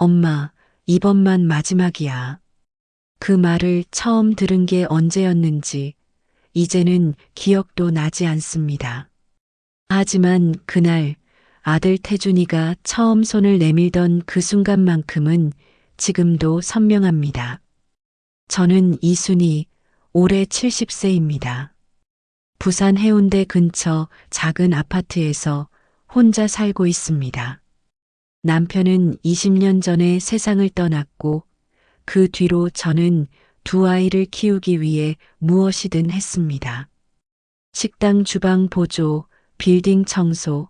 엄마, 이번만 마지막이야. 그 말을 처음 들은 게 언제였는지 이제는 기억도 나지 않습니다. 하지만 그날 아들 태준이가 처음 손을 내밀던 그 순간만큼은 지금도 선명합니다. 저는 이순희, 올해 70세입니다. 부산 해운대 근처 작은 아파트에서 혼자 살고 있습니다. 남편은 20년 전에 세상을 떠났고 그 뒤로 저는 두 아이를 키우기 위해 무엇이든 했습니다. 식당 주방 보조, 빌딩 청소,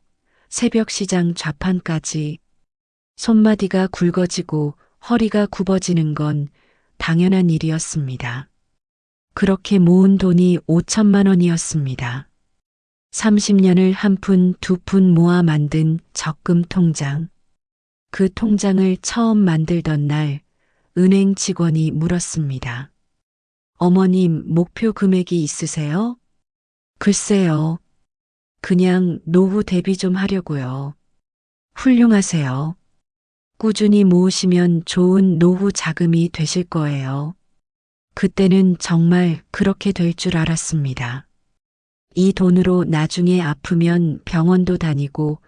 새벽 시장 좌판까지 손마디가 굵어지고 허리가 굽어지는 건 당연한 일이었습니다. 그렇게 모은 돈이 5천만 원이었습니다. 30년을 한 푼, 두 푼 모아 만든 적금 통장. 그 통장을 처음 만들던 날 은행 직원이 물었습니다. 어머님, 목표 금액이 있으세요? 글쎄요. 그냥 노후 대비 좀 하려고요. 훌륭하세요. 꾸준히 모으시면 좋은 노후 자금이 되실 거예요. 그때는 정말 그렇게 될 줄 알았습니다. 이 돈으로 나중에 아프면 병원도 다니고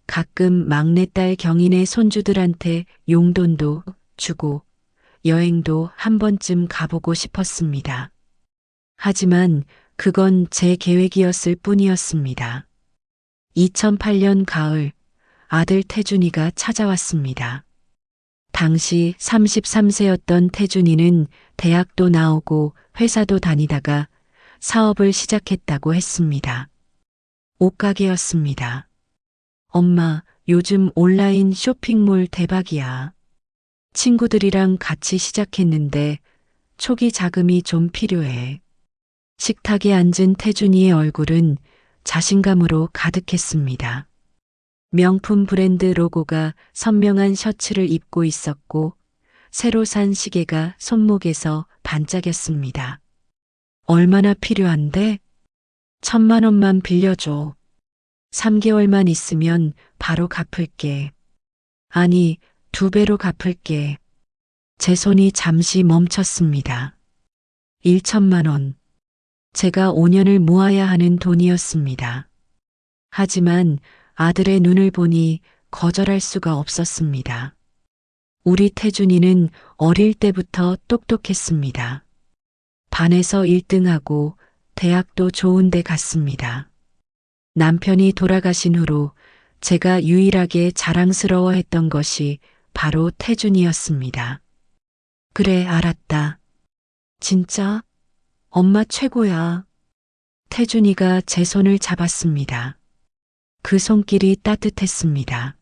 가끔 막내딸 경인의 손주들한테 용돈도 주고 여행도 한 번쯤 가보고 싶었습니다. 하지만 그건 제 계획이었을 뿐이었습니다. 2008년 가을 아들 태준이가 찾아왔습니다. 당시 33세였던 태준이는 대학도 나오고 회사도 다니다가 사업을 시작했다고 했습니다. 옷가게였습니다. 엄마, 요즘 온라인 쇼핑몰 대박이야. 친구들이랑 같이 시작했는데 초기 자금이 좀 필요해. 식탁에 앉은 태준이의 얼굴은 자신감으로 가득했습니다. 명품 브랜드 로고가 선명한 셔츠를 입고 있었고 새로 산 시계가 손목에서 반짝였습니다. 얼마나 필요한데? 1,000만 원만 빌려줘. 3개월만 있으면 바로 갚을게. 아니, 2배로 갚을게. 제 손이 잠시 멈췄습니다. 1,000만 원. 제가 5년을 모아야 하는 돈이었습니다. 하지만 아들의 눈을 보니 거절할 수가 없었습니다. 우리 태준이는 어릴 때부터 똑똑했습니다. 반에서 1등하고 대학도 좋은 데 갔습니다. 남편이 돌아가신 후로 제가 유일하게 자랑스러워했던 것이 바로 태준이었습니다. 그래, 알았다. 진짜? 엄마 최고야. 태준이가 제 손을 잡았습니다. 그 손길이 따뜻했습니다.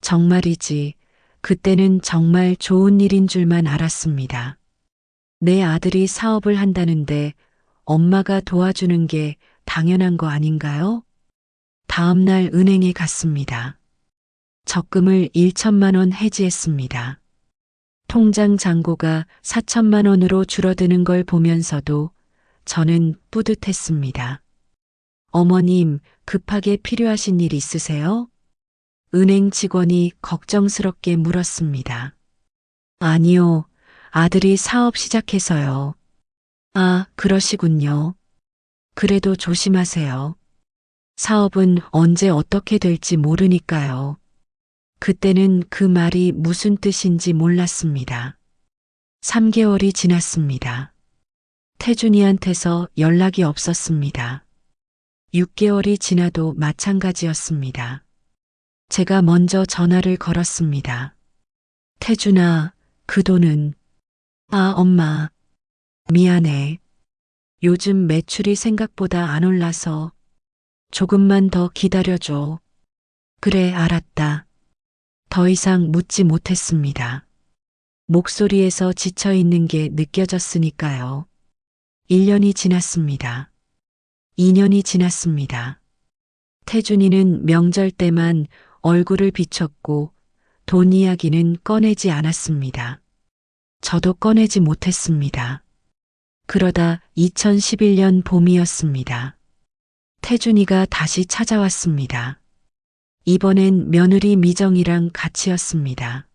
정말이지, 그때는 정말 좋은 일인 줄만 알았습니다. 내 아들이 사업을 한다는데 엄마가 도와주는 게 당연한 거 아닌가요? 다음 날 은행에 갔습니다. 적금을 1천만 원 해지했습니다. 통장 잔고가 4천만 원으로 줄어드는 걸 보면서도 저는 뿌듯했습니다. 어머님, 급하게 필요하신 일 있으세요? 은행 직원이 걱정스럽게 물었습니다. 아니요, 아들이 사업 시작해서요. 아, 그러시군요. 그래도 조심하세요. 사업은 언제 어떻게 될지 모르니까요. 그때는 그 말이 무슨 뜻인지 몰랐습니다. 3개월이 지났습니다. 태준이한테서 연락이 없었습니다. 6개월이 지나도 마찬가지였습니다. 제가 먼저 전화를 걸었습니다. 태준아, 그 돈은? 아, 엄마. 미안해. 요즘 매출이 생각보다 안 올라서 조금만 더 기다려줘. 그래, 알았다. 더 이상 묻지 못했습니다. 목소리에서 지쳐 있는 게 느껴졌으니까요. 1년이 지났습니다. 2년이 지났습니다. 태준이는 명절 때만 얼굴을 비췄고 돈 이야기는 꺼내지 않았습니다. 저도 꺼내지 못했습니다. 그러다 2011년 봄이었습니다. 태준이가 다시 찾아왔습니다. 이번엔 며느리 미정이랑 같이였습니다.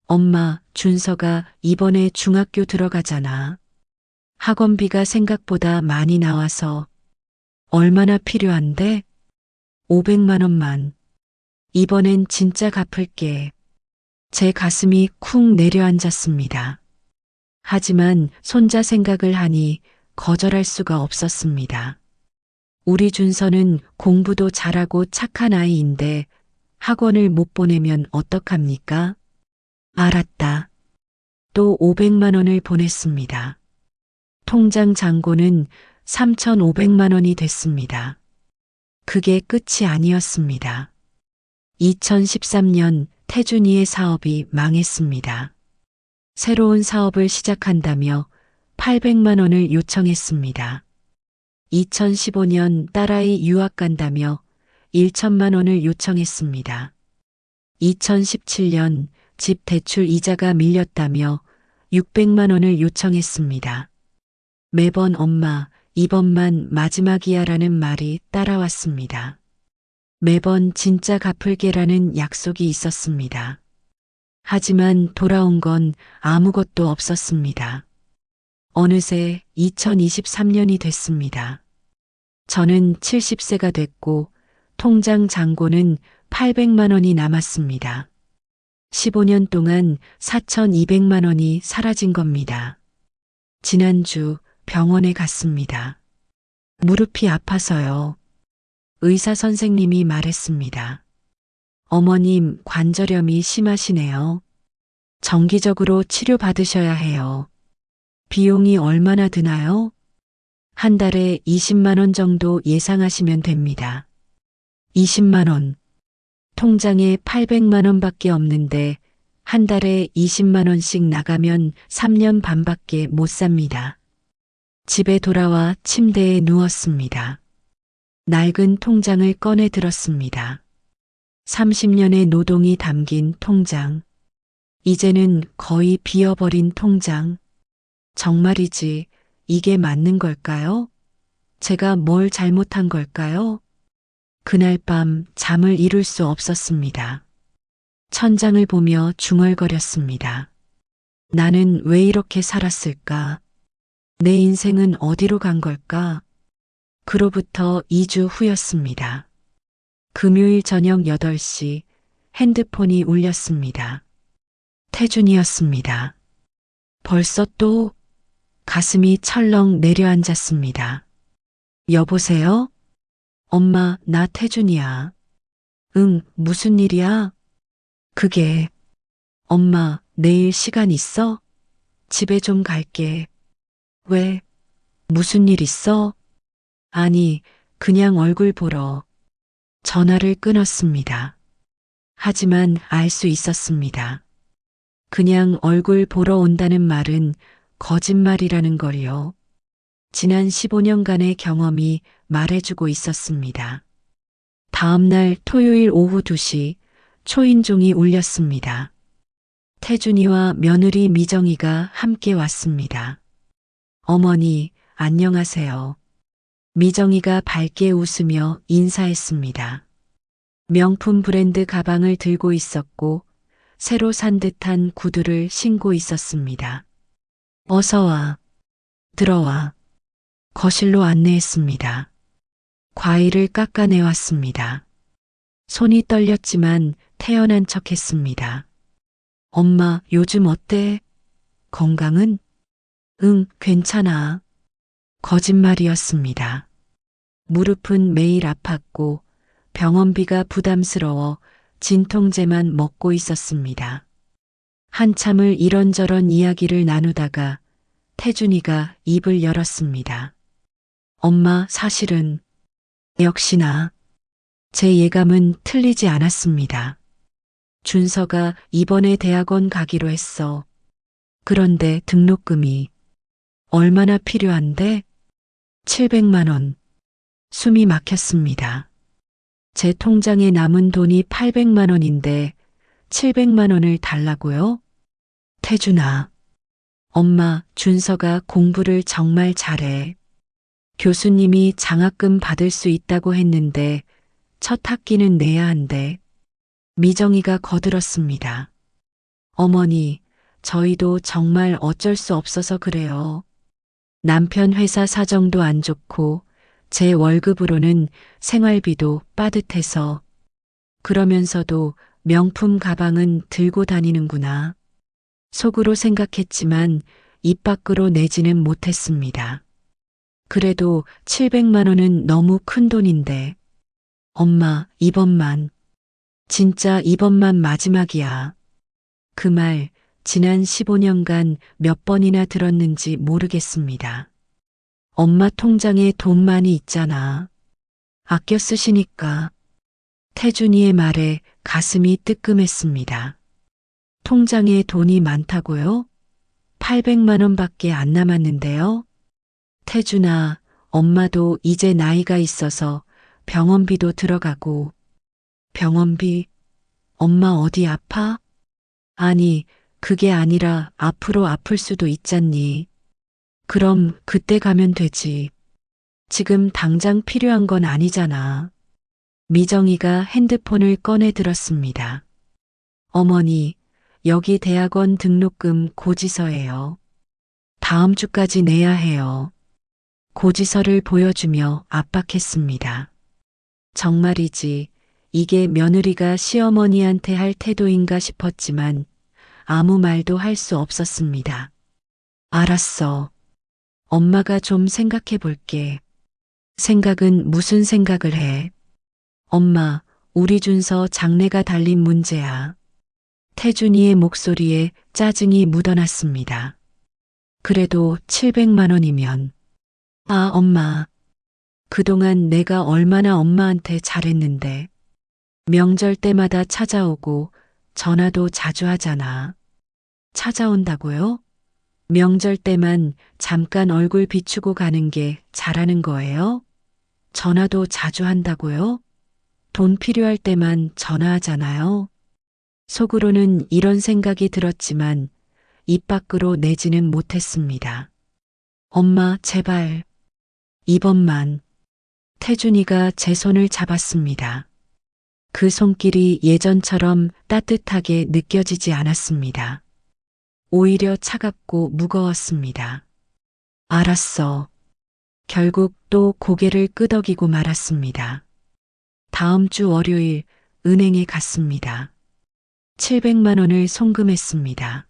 엄마, 준서가 이번에 중학교 들어가잖아. 학원비가 생각보다 많이 나와서 얼마나 필요한데? 500만 원만. 이번엔 진짜 갚을게. 제 가슴이 쿵 내려앉았습니다. 하지만 손자 생각을 하니 거절할 수가 없었습니다. 우리 준서는 공부도 잘하고 착한 아이인데 학원을 못 보내면 어떡합니까? 알았다. 또 500만 원을 보냈습니다. 통장 잔고는 3,500만 원이 됐습니다. 그게 끝이 아니었습니다. 2013년 태준이의 사업이 망했습니다. 새로운 사업을 시작한다며 800만 원을 요청했습니다. 2015년 딸아이 유학 간다며 1천만 원을 요청했습니다. 2017년 집 대출 이자가 밀렸다며 600만 원을 요청했습니다. 매번 엄마, 이번만 마지막이야라는 말이 따라왔습니다. 매번 진짜 갚을게라는 약속이 있었습니다. 하지만 돌아온 건 아무것도 없었습니다. 어느새 2023년이 됐습니다. 저는 70세가 됐고 통장 잔고는 800만 원이 남았습니다. 15년 동안 4,200만 원이 사라진 겁니다. 지난주 병원에 갔습니다. 무릎이 아파서요. 의사 선생님이 말했습니다. 어머님 관절염이 심하시네요. 정기적으로 치료받으셔야 해요. 비용이 얼마나 드나요? 한 달에 20만 원 정도 예상하시면 됩니다. 20만 원. 통장에 800만 원밖에 없는데 한 달에 20만 원씩 나가면 3년 반밖에 못 삽니다. 집에 돌아와 침대에 누웠습니다. 낡은 통장을 꺼내 들었습니다. 30년의 노동이 담긴 통장. 이제는 거의 비어버린 통장. 정말이지 이게 맞는 걸까요? 제가 뭘 잘못한 걸까요? 그날 밤 잠을 이룰 수 없었습니다. 천장을 보며 중얼거렸습니다. 나는 왜 이렇게 살았을까? 내 인생은 어디로 간 걸까? 그로부터 2주 후였습니다. 금요일 저녁 8시 핸드폰이 울렸습니다. 태준이었습니다. 벌써 또 가슴이 철렁 내려앉았습니다. 여보세요? 엄마, 나 태준이야. 응, 무슨 일이야? 그게, 엄마, 내일 시간 있어? 집에 좀 갈게. 왜? 무슨 일 있어? 아니, 그냥 얼굴 보러. 전화를 끊었습니다. 하지만 알 수 있었습니다. 그냥 얼굴 보러 온다는 말은 거짓말이라는 걸요. 지난 15년간의 경험이 말해주고 있었습니다. 다음 날 토요일 오후 2시 초인종이 울렸습니다. 태준이와 며느리 미정이가 함께 왔습니다. 어머니, 안녕하세요. 미정이가 밝게 웃으며 인사했습니다. 명품 브랜드 가방을 들고 있었고 새로 산 듯한 구두를 신고 있었습니다. 어서 와. 들어와. 거실로 안내했습니다. 과일을 깎아내왔습니다. 손이 떨렸지만 태연한 척했습니다. 엄마, 요즘 어때? 건강은? 응, 괜찮아. 거짓말이었습니다. 무릎은 매일 아팠고 병원비가 부담스러워 진통제만 먹고 있었습니다. 한참을 이런저런 이야기를 나누다가 태준이가 입을 열었습니다. 엄마, 사실은 역시나 제 예감은 틀리지 않았습니다. 준서가 이번에 대학원 가기로 했어. 그런데 등록금이 얼마나 필요한데? 700만 원. 숨이 막혔습니다. 제 통장에 남은 돈이 800만 원인데 700만 원을 달라고요? 태준아. 엄마, 준서가 공부를 정말 잘해. 교수님이 장학금 받을 수 있다고 했는데 첫 학기는 내야 한대. 미정이가 거들었습니다. 어머니, 저희도 정말 어쩔 수 없어서 그래요. 남편 회사 사정도 안 좋고 제 월급으로는 생활비도 빠듯해서 그러면서도 명품 가방은 들고 다니는구나. 속으로 생각했지만 입 밖으로 내지는 못했습니다. 그래도 700만 원은 너무 큰 돈인데. 엄마, 이번만. 진짜 이번만 마지막이야. 그 말 지난 15년간 몇 번이나 들었는지 모르겠습니다. 엄마 통장에 돈 많이 있잖아. 아껴 쓰시니까. 태준이의 말에 가슴이 뜨끔했습니다. 통장에 돈이 많다고요? 800만 원밖에 안 남았는데요. 태준아, 엄마도 이제 나이가 있어서 병원비도 들어가고. 병원비? 엄마 어디 아파? 아니, 그게 아니라 앞으로 아플 수도 있잖니. 그럼 그때 가면 되지. 지금 당장 필요한 건 아니잖아. 미정이가 핸드폰을 꺼내 들었습니다. 어머니, 여기 대학원 등록금 고지서예요. 다음 주까지 내야 해요. 고지서를 보여주며 압박했습니다. 정말이지, 이게 며느리가 시어머니한테 할 태도인가 싶었지만 아무 말도 할 수 없었습니다. 알았어. 엄마가 좀 생각해 볼게. 생각은 무슨 생각을 해? 엄마, 우리 준서 장래가 달린 문제야. 태준이의 목소리에 짜증이 묻어났습니다. 그래도 700만 원이면. 아, 엄마. 그동안 내가 얼마나 엄마한테 잘했는데. 명절 때마다 찾아오고 전화도 자주 하잖아. 찾아온다고요? 명절 때만 잠깐 얼굴 비추고 가는 게 잘하는 거예요? 전화도 자주 한다고요? 돈 필요할 때만 전화하잖아요. 속으로는 이런 생각이 들었지만 입 밖으로 내지는 못했습니다. 엄마, 제발. 이번만. 태준이가 제 손을 잡았습니다. 그 손길이 예전처럼 따뜻하게 느껴지지 않았습니다. 오히려 차갑고 무거웠습니다. 알았어. 결국 또 고개를 끄덕이고 말았습니다. 다음 주 월요일 은행에 갔습니다. 700만 원을 송금했습니다.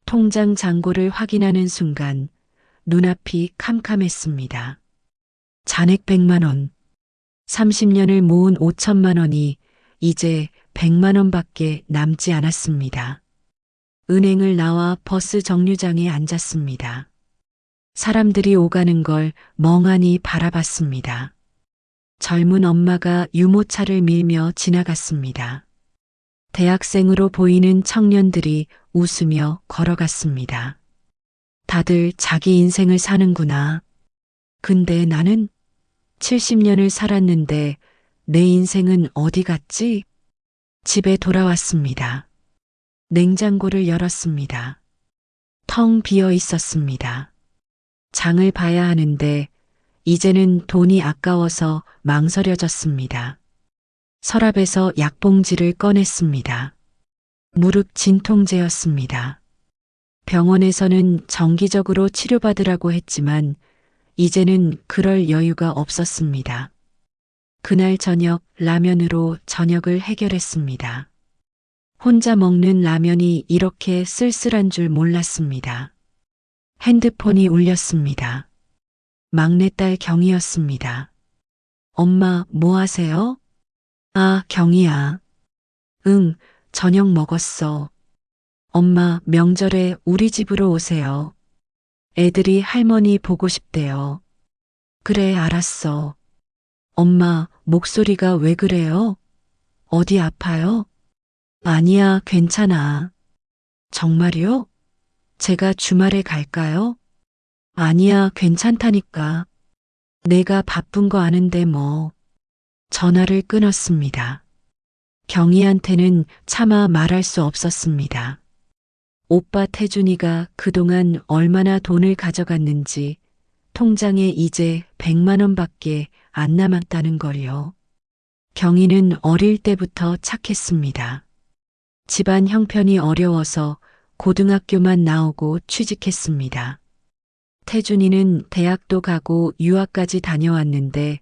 통장 잔고를 확인하는 순간 눈앞이 캄캄했습니다. 잔액 100만 원. 30년을 모은 5천만 원이 이제 100만 원밖에 남지 않았습니다. 은행을 나와 버스 정류장에 앉았습니다. 사람들이 오가는 걸 멍하니 바라봤습니다. 젊은 엄마가 유모차를 밀며 지나갔습니다. 대학생으로 보이는 청년들이 웃으며 걸어갔습니다. 다들 자기 인생을 사는구나. 근데 나는 70년을 살았는데 내 인생은 어디 갔지? 집에 돌아왔습니다. 냉장고를 열었습니다. 텅 비어 있었습니다. 장을 봐야 하는데 이제는 돈이 아까워서 망설여졌습니다. 서랍에서 약봉지를 꺼냈습니다. 무릎 진통제였습니다. 병원에서는 정기적으로 치료받으라고 했지만 이제는 그럴 여유가 없었습니다. 그날 저녁 라면으로 저녁을 해결했습니다. 혼자 먹는 라면이 이렇게 쓸쓸한 줄 몰랐습니다. 핸드폰이 울렸습니다. 막내딸 경이었습니다. 엄마, 뭐 하세요? 아, 경이야. 응, 저녁 먹었어. 엄마, 명절에 우리 집으로 오세요. 애들이 할머니 보고 싶대요. 그래, 알았어. 엄마, 목소리가 왜 그래요? 어디 아파요? 아니야, 괜찮아. 정말요? 제가 주말에 갈까요? 아니야, 괜찮다니까. 내가 바쁜 거 아는데 뭐. 전화를 끊었습니다. 경희한테는 차마 말할 수 없었습니다. 오빠 태준이가 그동안 얼마나 돈을 가져갔는지 통장에 이제 100만 원밖에 안 남았다는 걸요. 경희는 어릴 때부터 착했습니다. 집안 형편이 어려워서 고등학교만 나오고 취직했습니다. 태준이는 대학도 가고 유학까지 다녀왔는데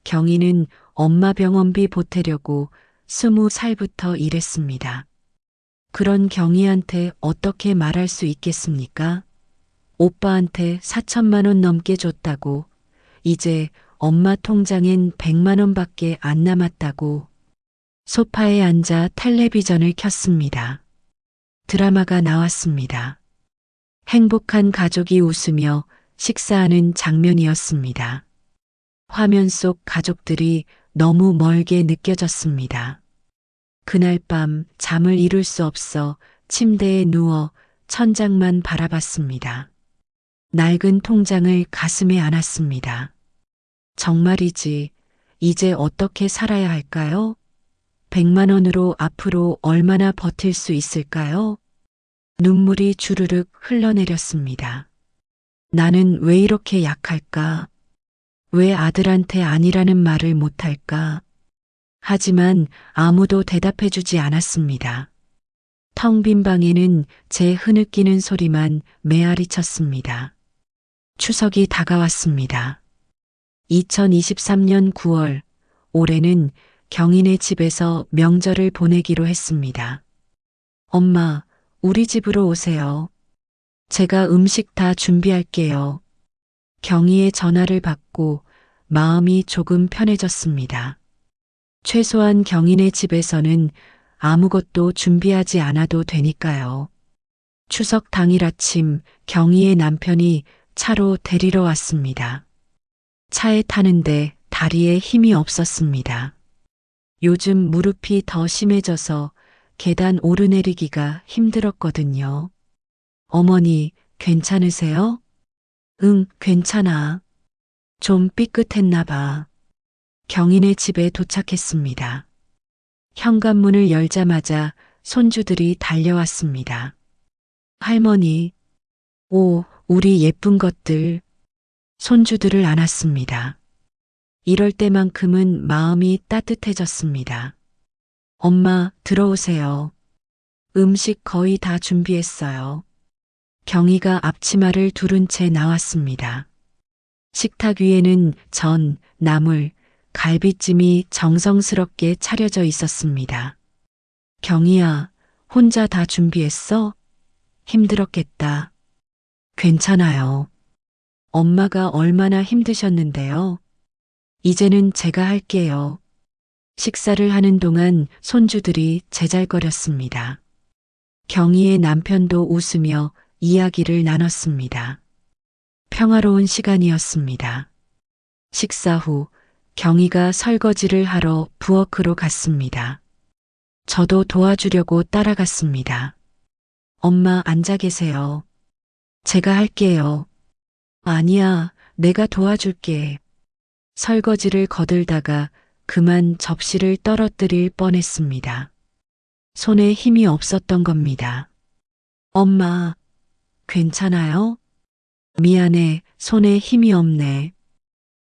경희는 엄마 병원비 보태려고 20살부터 일했습니다. 그런 경희한테 어떻게 말할 수 있겠습니까? 오빠한테 4천만 원 넘게 줬다고, 이제 엄마 통장엔 100만 원밖에 안 남았다고. 소파에 앉아 텔레비전을 켰습니다. 드라마가 나왔습니다. 행복한 가족이 웃으며 식사하는 장면이었습니다. 화면 속 가족들이 너무 멀게 느껴졌습니다. 그날 밤 잠을 이룰 수 없어 침대에 누워 천장만 바라봤습니다. 낡은 통장을 가슴에 안았습니다. 정말이지, 이제 어떻게 살아야 할까요? 100만 원으로 앞으로 얼마나 버틸 수 있을까요? 눈물이 주르륵 흘러내렸습니다. 나는 왜 이렇게 약할까? 왜 아들한테 아니라는 말을 못할까? 하지만 아무도 대답해주지 않았습니다. 텅 빈 방에는 제 흐느끼는 소리만 메아리 쳤습니다. 추석이 다가왔습니다. 2023년 9월, 올해는 경인의 집에서 명절을 보내기로 했습니다. 엄마, 우리 집으로 오세요. 제가 음식 다 준비할게요. 경희의 전화를 받고 마음이 조금 편해졌습니다. 최소한 경인의 집에서는 아무것도 준비하지 않아도 되니까요. 추석 당일 아침 경희의 남편이 차로 데리러 왔습니다. 차에 타는데 다리에 힘이 없었습니다. 요즘 무릎이 더 심해져서 계단 오르내리기가 힘들었거든요. 어머니, 괜찮으세요? 응, 괜찮아. 좀 삐끗했나 봐. 경인의 집에 도착했습니다. 현관문을 열자마자 손주들이 달려왔습니다. 할머니, 오, 우리 예쁜 것들. 손주들을 안았습니다. 이럴 때만큼은 마음이 따뜻해졌습니다. 엄마, 들어오세요. 음식 거의 다 준비했어요. 경희가 앞치마를 두른 채 나왔습니다. 식탁 위에는 전, 나물, 갈비찜이 정성스럽게 차려져 있었습니다. 경희야, 혼자 다 준비했어? 힘들었겠다. 괜찮아요. 엄마가 얼마나 힘드셨는데요. 이제는 제가 할게요. 식사를 하는 동안 손주들이 제잘거렸습니다. 경희의 남편도 웃으며 이야기를 나눴습니다. 평화로운 시간이었습니다. 식사 후 경희가 설거지를 하러 부엌으로 갔습니다. 저도 도와주려고 따라갔습니다. 엄마 앉아 계세요. 제가 할게요. 아니야, 내가 도와줄게. 설거지를 거들다가 그만 접시를 떨어뜨릴 뻔했습니다. 손에 힘이 없었던 겁니다. 엄마, 괜찮아요? 미안해, 손에 힘이 없네.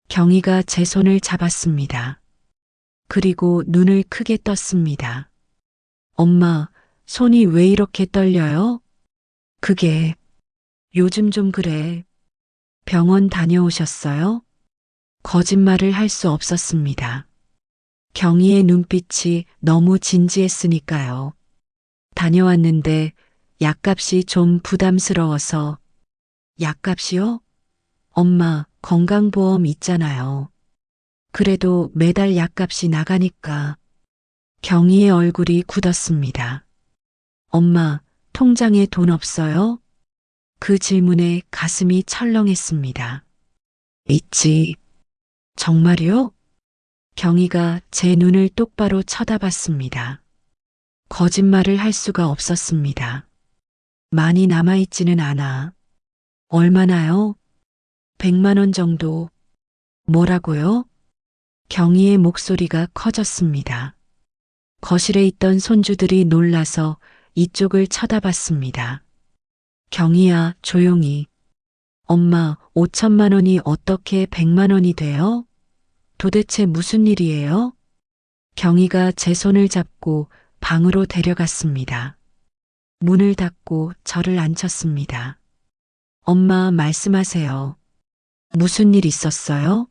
경희가 제 손을 잡았습니다. 그리고 눈을 크게 떴습니다. 엄마, 손이 왜 이렇게 떨려요? 그게 요즘 좀 그래. 병원 다녀오셨어요? 거짓말을 할 수 없었습니다. 경희의 눈빛이 너무 진지했으니까요. 다녀왔는데 약값이 좀 부담스러워서. 약값이요? 엄마, 건강보험 있잖아요. 그래도 매달 약값이 나가니까. 경희의 얼굴이 굳었습니다. 엄마, 통장에 돈 없어요? 그 질문에 가슴이 철렁했습니다. 있지. 정말요? 경희가 제 눈을 똑바로 쳐다봤습니다. 거짓말을 할 수가 없었습니다. 많이 남아있지는 않아. 얼마나요? 100만 원 정도. 뭐라고요? 경희의 목소리가 커졌습니다. 거실에 있던 손주들이 놀라서 이쪽을 쳐다봤습니다. 경희야, 조용히. 엄마, 5천만 원이 어떻게 100만 원이 돼요? 도대체 무슨 일이에요? 경희가 제 손을 잡고 방으로 데려갔습니다. 문을 닫고 저를 앉혔습니다. 엄마 말씀하세요. 무슨 일 있었어요?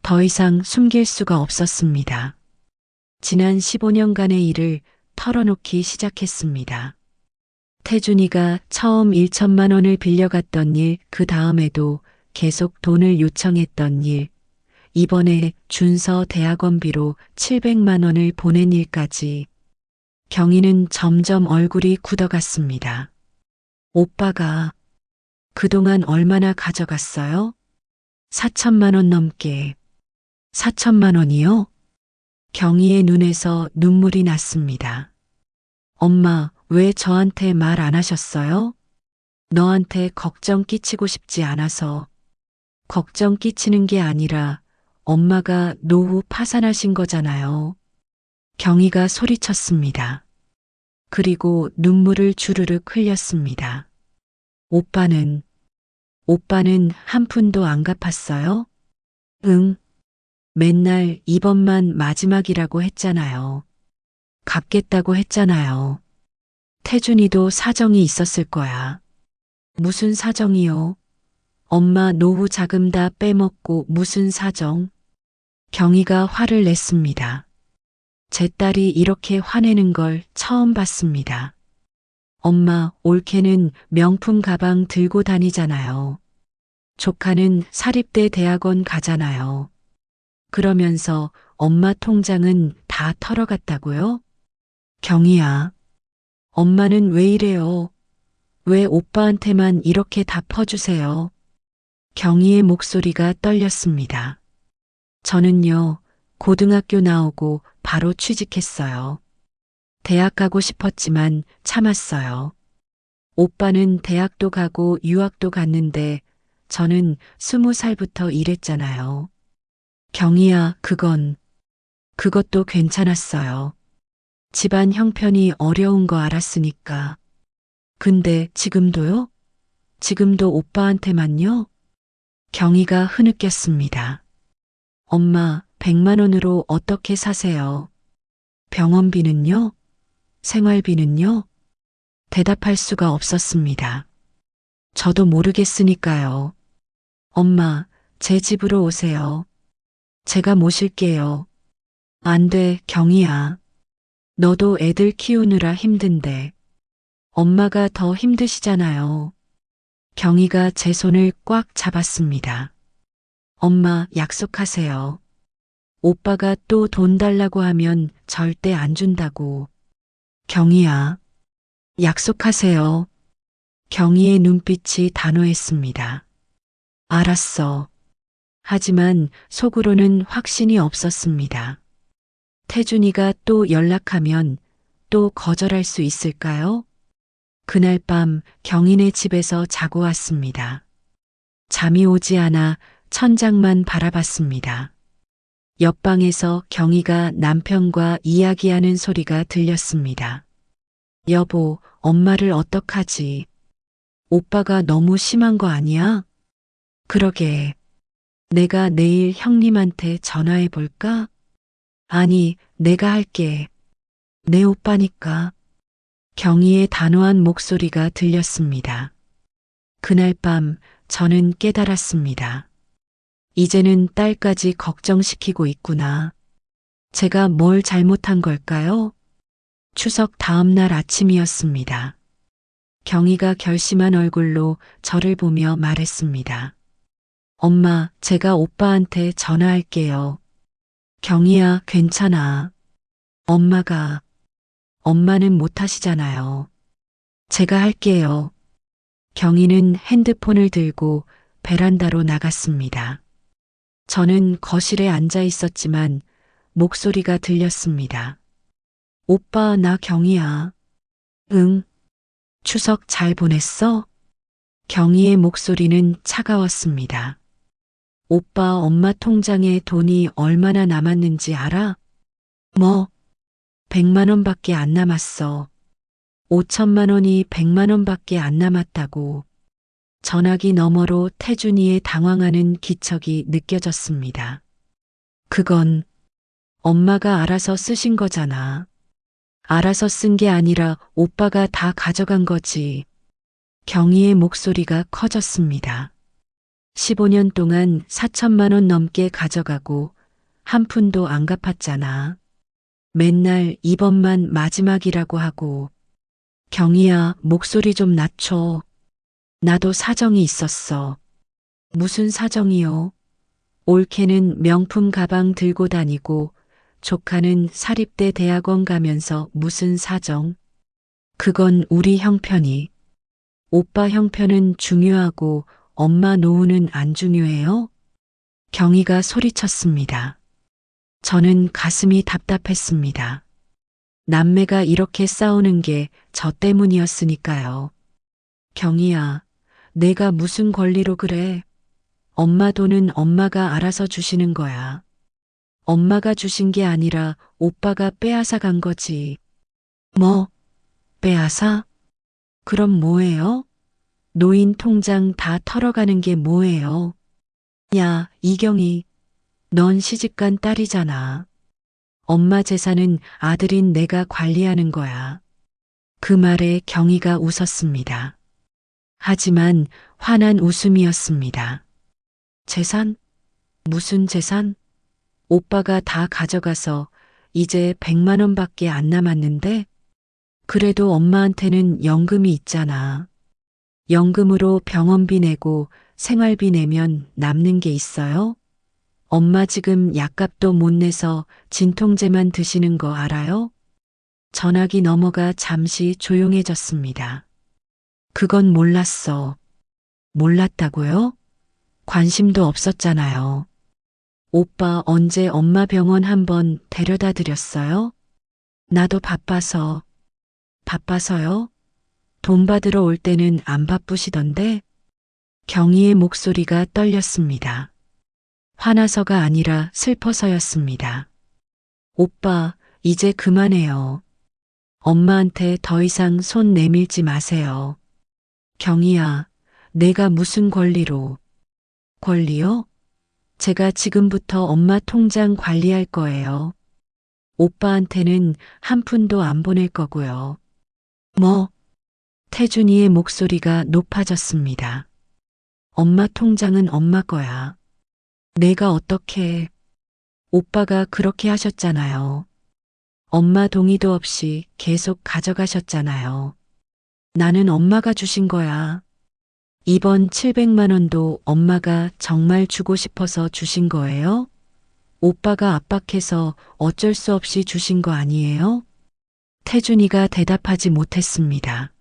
더 이상 숨길 수가 없었습니다. 지난 15년간의 일을 털어놓기 시작했습니다. 태준이가 처음 1천만 원을 빌려갔던 일, 그 다음에도 계속 돈을 요청했던 일, 이번에 준서 대학원비로 700만 원을 보낸 일까지 경희는 점점 얼굴이 굳어갔습니다. 오빠가 그동안 얼마나 가져갔어요? 4천만 원 넘게. 4천만 원이요? 경희의 눈에서 눈물이 났습니다. 엄마, 왜 저한테 말 안 하셨어요? 너한테 걱정 끼치고 싶지 않아서. 걱정 끼치는 게 아니라 엄마가 노후 파산하신 거잖아요. 경희가 소리쳤습니다. 그리고 눈물을 주르륵 흘렸습니다. 오빠는 한 푼도 안 갚았어요? 응. 맨날 이번만 마지막이라고 했잖아요. 갚겠다고 했잖아요. 태준이도 사정이 있었을 거야. 무슨 사정이요? 엄마 노후 자금 다 빼먹고 무슨 사정? 경희가 화를 냈습니다. 제 딸이 이렇게 화내는 걸 처음 봤습니다. 엄마, 올케는 명품 가방 들고 다니잖아요. 조카는 사립대 대학원 가잖아요. 그러면서 엄마 통장은 다 털어갔다고요? 경희야, 엄마는 왜 이래요? 왜 오빠한테만 이렇게 다 퍼주세요? 경희의 목소리가 떨렸습니다. 저는요, 고등학교 나오고 바로 취직했어요. 대학 가고 싶었지만 참았어요. 오빠는 대학도 가고 유학도 갔는데 저는 20살부터 일했잖아요. 경희야, 그것도 괜찮았어요. 집안 형편이 어려운 거 알았으니까. 근데 지금도요? 지금도 오빠한테만요? 경희가 흐느꼈습니다. 엄마, 100만 원으로 어떻게 사세요? 병원비는요? 생활비는요? 대답할 수가 없었습니다. 저도 모르겠으니까요. 엄마, 제 집으로 오세요. 제가 모실게요. 안 돼, 경희야. 너도 애들 키우느라 힘든데. 엄마가 더 힘드시잖아요. 경희가 제 손을 꽉 잡았습니다. 엄마, 약속하세요. 오빠가 또 돈 달라고 하면 절대 안 준다고. 경희야, 약속하세요. 경희의 눈빛이 단호했습니다. 알았어. 하지만 속으로는 확신이 없었습니다. 태준이가 또 연락하면 또 거절할 수 있을까요? 그날 밤 경희네 집에서 자고 왔습니다. 잠이 오지 않아 천장만 바라봤습니다. 옆방에서 경희가 남편과 이야기하는 소리가 들렸습니다. 여보, 엄마를 어떡하지? 오빠가 너무 심한 거 아니야? 그러게. 내가 내일 형님한테 전화해 볼까? 아니, 내가 할게. 내 오빠니까. 경희의 단호한 목소리가 들렸습니다. 그날 밤 저는 깨달았습니다. 이제는 딸까지 걱정시키고 있구나. 제가 뭘 잘못한 걸까요? 추석 다음 날 아침이었습니다. 경희가 결심한 얼굴로 저를 보며 말했습니다. 엄마, 제가 오빠한테 전화할게요. 경희야, 괜찮아. 엄마는 못하시잖아요. 제가 할게요. 경희는 핸드폰을 들고 베란다로 나갔습니다. 저는 거실에 앉아 있었지만 목소리가 들렸습니다. 오빠, 나 경희야. 응. 추석 잘 보냈어? 경희의 목소리는 차가웠습니다. 오빠, 엄마 통장에 돈이 얼마나 남았는지 알아? 뭐? 100만 원밖에 안 남았어. 5천만 원이 100만 원밖에 안 남았다고. 전화기 너머로 태준이의 당황하는 기척이 느껴졌습니다. 그건 엄마가 알아서 쓰신 거잖아. 알아서 쓴 게 아니라 오빠가 다 가져간 거지. 경희의 목소리가 커졌습니다. 15년 동안 4천만 원 넘게 가져가고 한 푼도 안 갚았잖아. 맨날 이번만 마지막이라고 하고. 경희야, 목소리 좀 낮춰. 나도 사정이 있었어. 무슨 사정이요? 올케는 명품 가방 들고 다니고 조카는 사립대 대학원 가면서 무슨 사정? 그건 우리 형편이. 오빠 형편은 중요하고 엄마 노후는 안 중요해요? 경희가 소리쳤습니다. 저는 가슴이 답답했습니다. 남매가 이렇게 싸우는 게 저 때문이었으니까요. 경희야, 내가 무슨 권리로 그래? 엄마 돈은 엄마가 알아서 주시는 거야. 엄마가 주신 게 아니라 오빠가 빼앗아 간 거지. 뭐, 빼앗아? 그럼 뭐예요? 노인 통장 다 털어가는 게 뭐예요? 야, 이경희, 넌 시집간 딸이잖아. 엄마 재산은 아들인 내가 관리하는 거야. 그 말에 경희가 웃었습니다. 하지만 환한 웃음이었습니다. 재산? 무슨 재산? 오빠가 다 가져가서 이제 100만 원밖에 안 남았는데? 그래도 엄마한테는 연금이 있잖아. 연금으로 병원비 내고 생활비 내면 남는 게 있어요? 엄마 지금 약값도 못 내서 진통제만 드시는 거 알아요? 전화기 넘어가 잠시 조용해졌습니다. 그건 몰랐어. 몰랐다고요? 관심도 없었잖아요. 오빠 언제 엄마 병원 한번 데려다 드렸어요? 나도 바빠서. 바빠서요? 돈 받으러 올 때는 안 바쁘시던데? 경희의 목소리가 떨렸습니다. 화나서가 아니라 슬퍼서였습니다. 오빠, 이제 그만해요. 엄마한테 더 이상 손 내밀지 마세요. 경희야, 내가 무슨 권리로. 권리요? 제가 지금부터 엄마 통장 관리할 거예요. 오빠한테는 한 푼도 안 보낼 거고요. 뭐? 태준이의 목소리가 높아졌습니다. 엄마 통장은 엄마 거야. 내가 어떻게. 오빠가 그렇게 하셨잖아요. 엄마 동의도 없이 계속 가져가셨잖아요. 나는 엄마가 주신 거야. 이번 700만 원도 엄마가 정말 주고 싶어서 주신 거예요? 오빠가 압박해서 어쩔 수 없이 주신 거 아니에요? 태준이가 대답하지 못했습니다.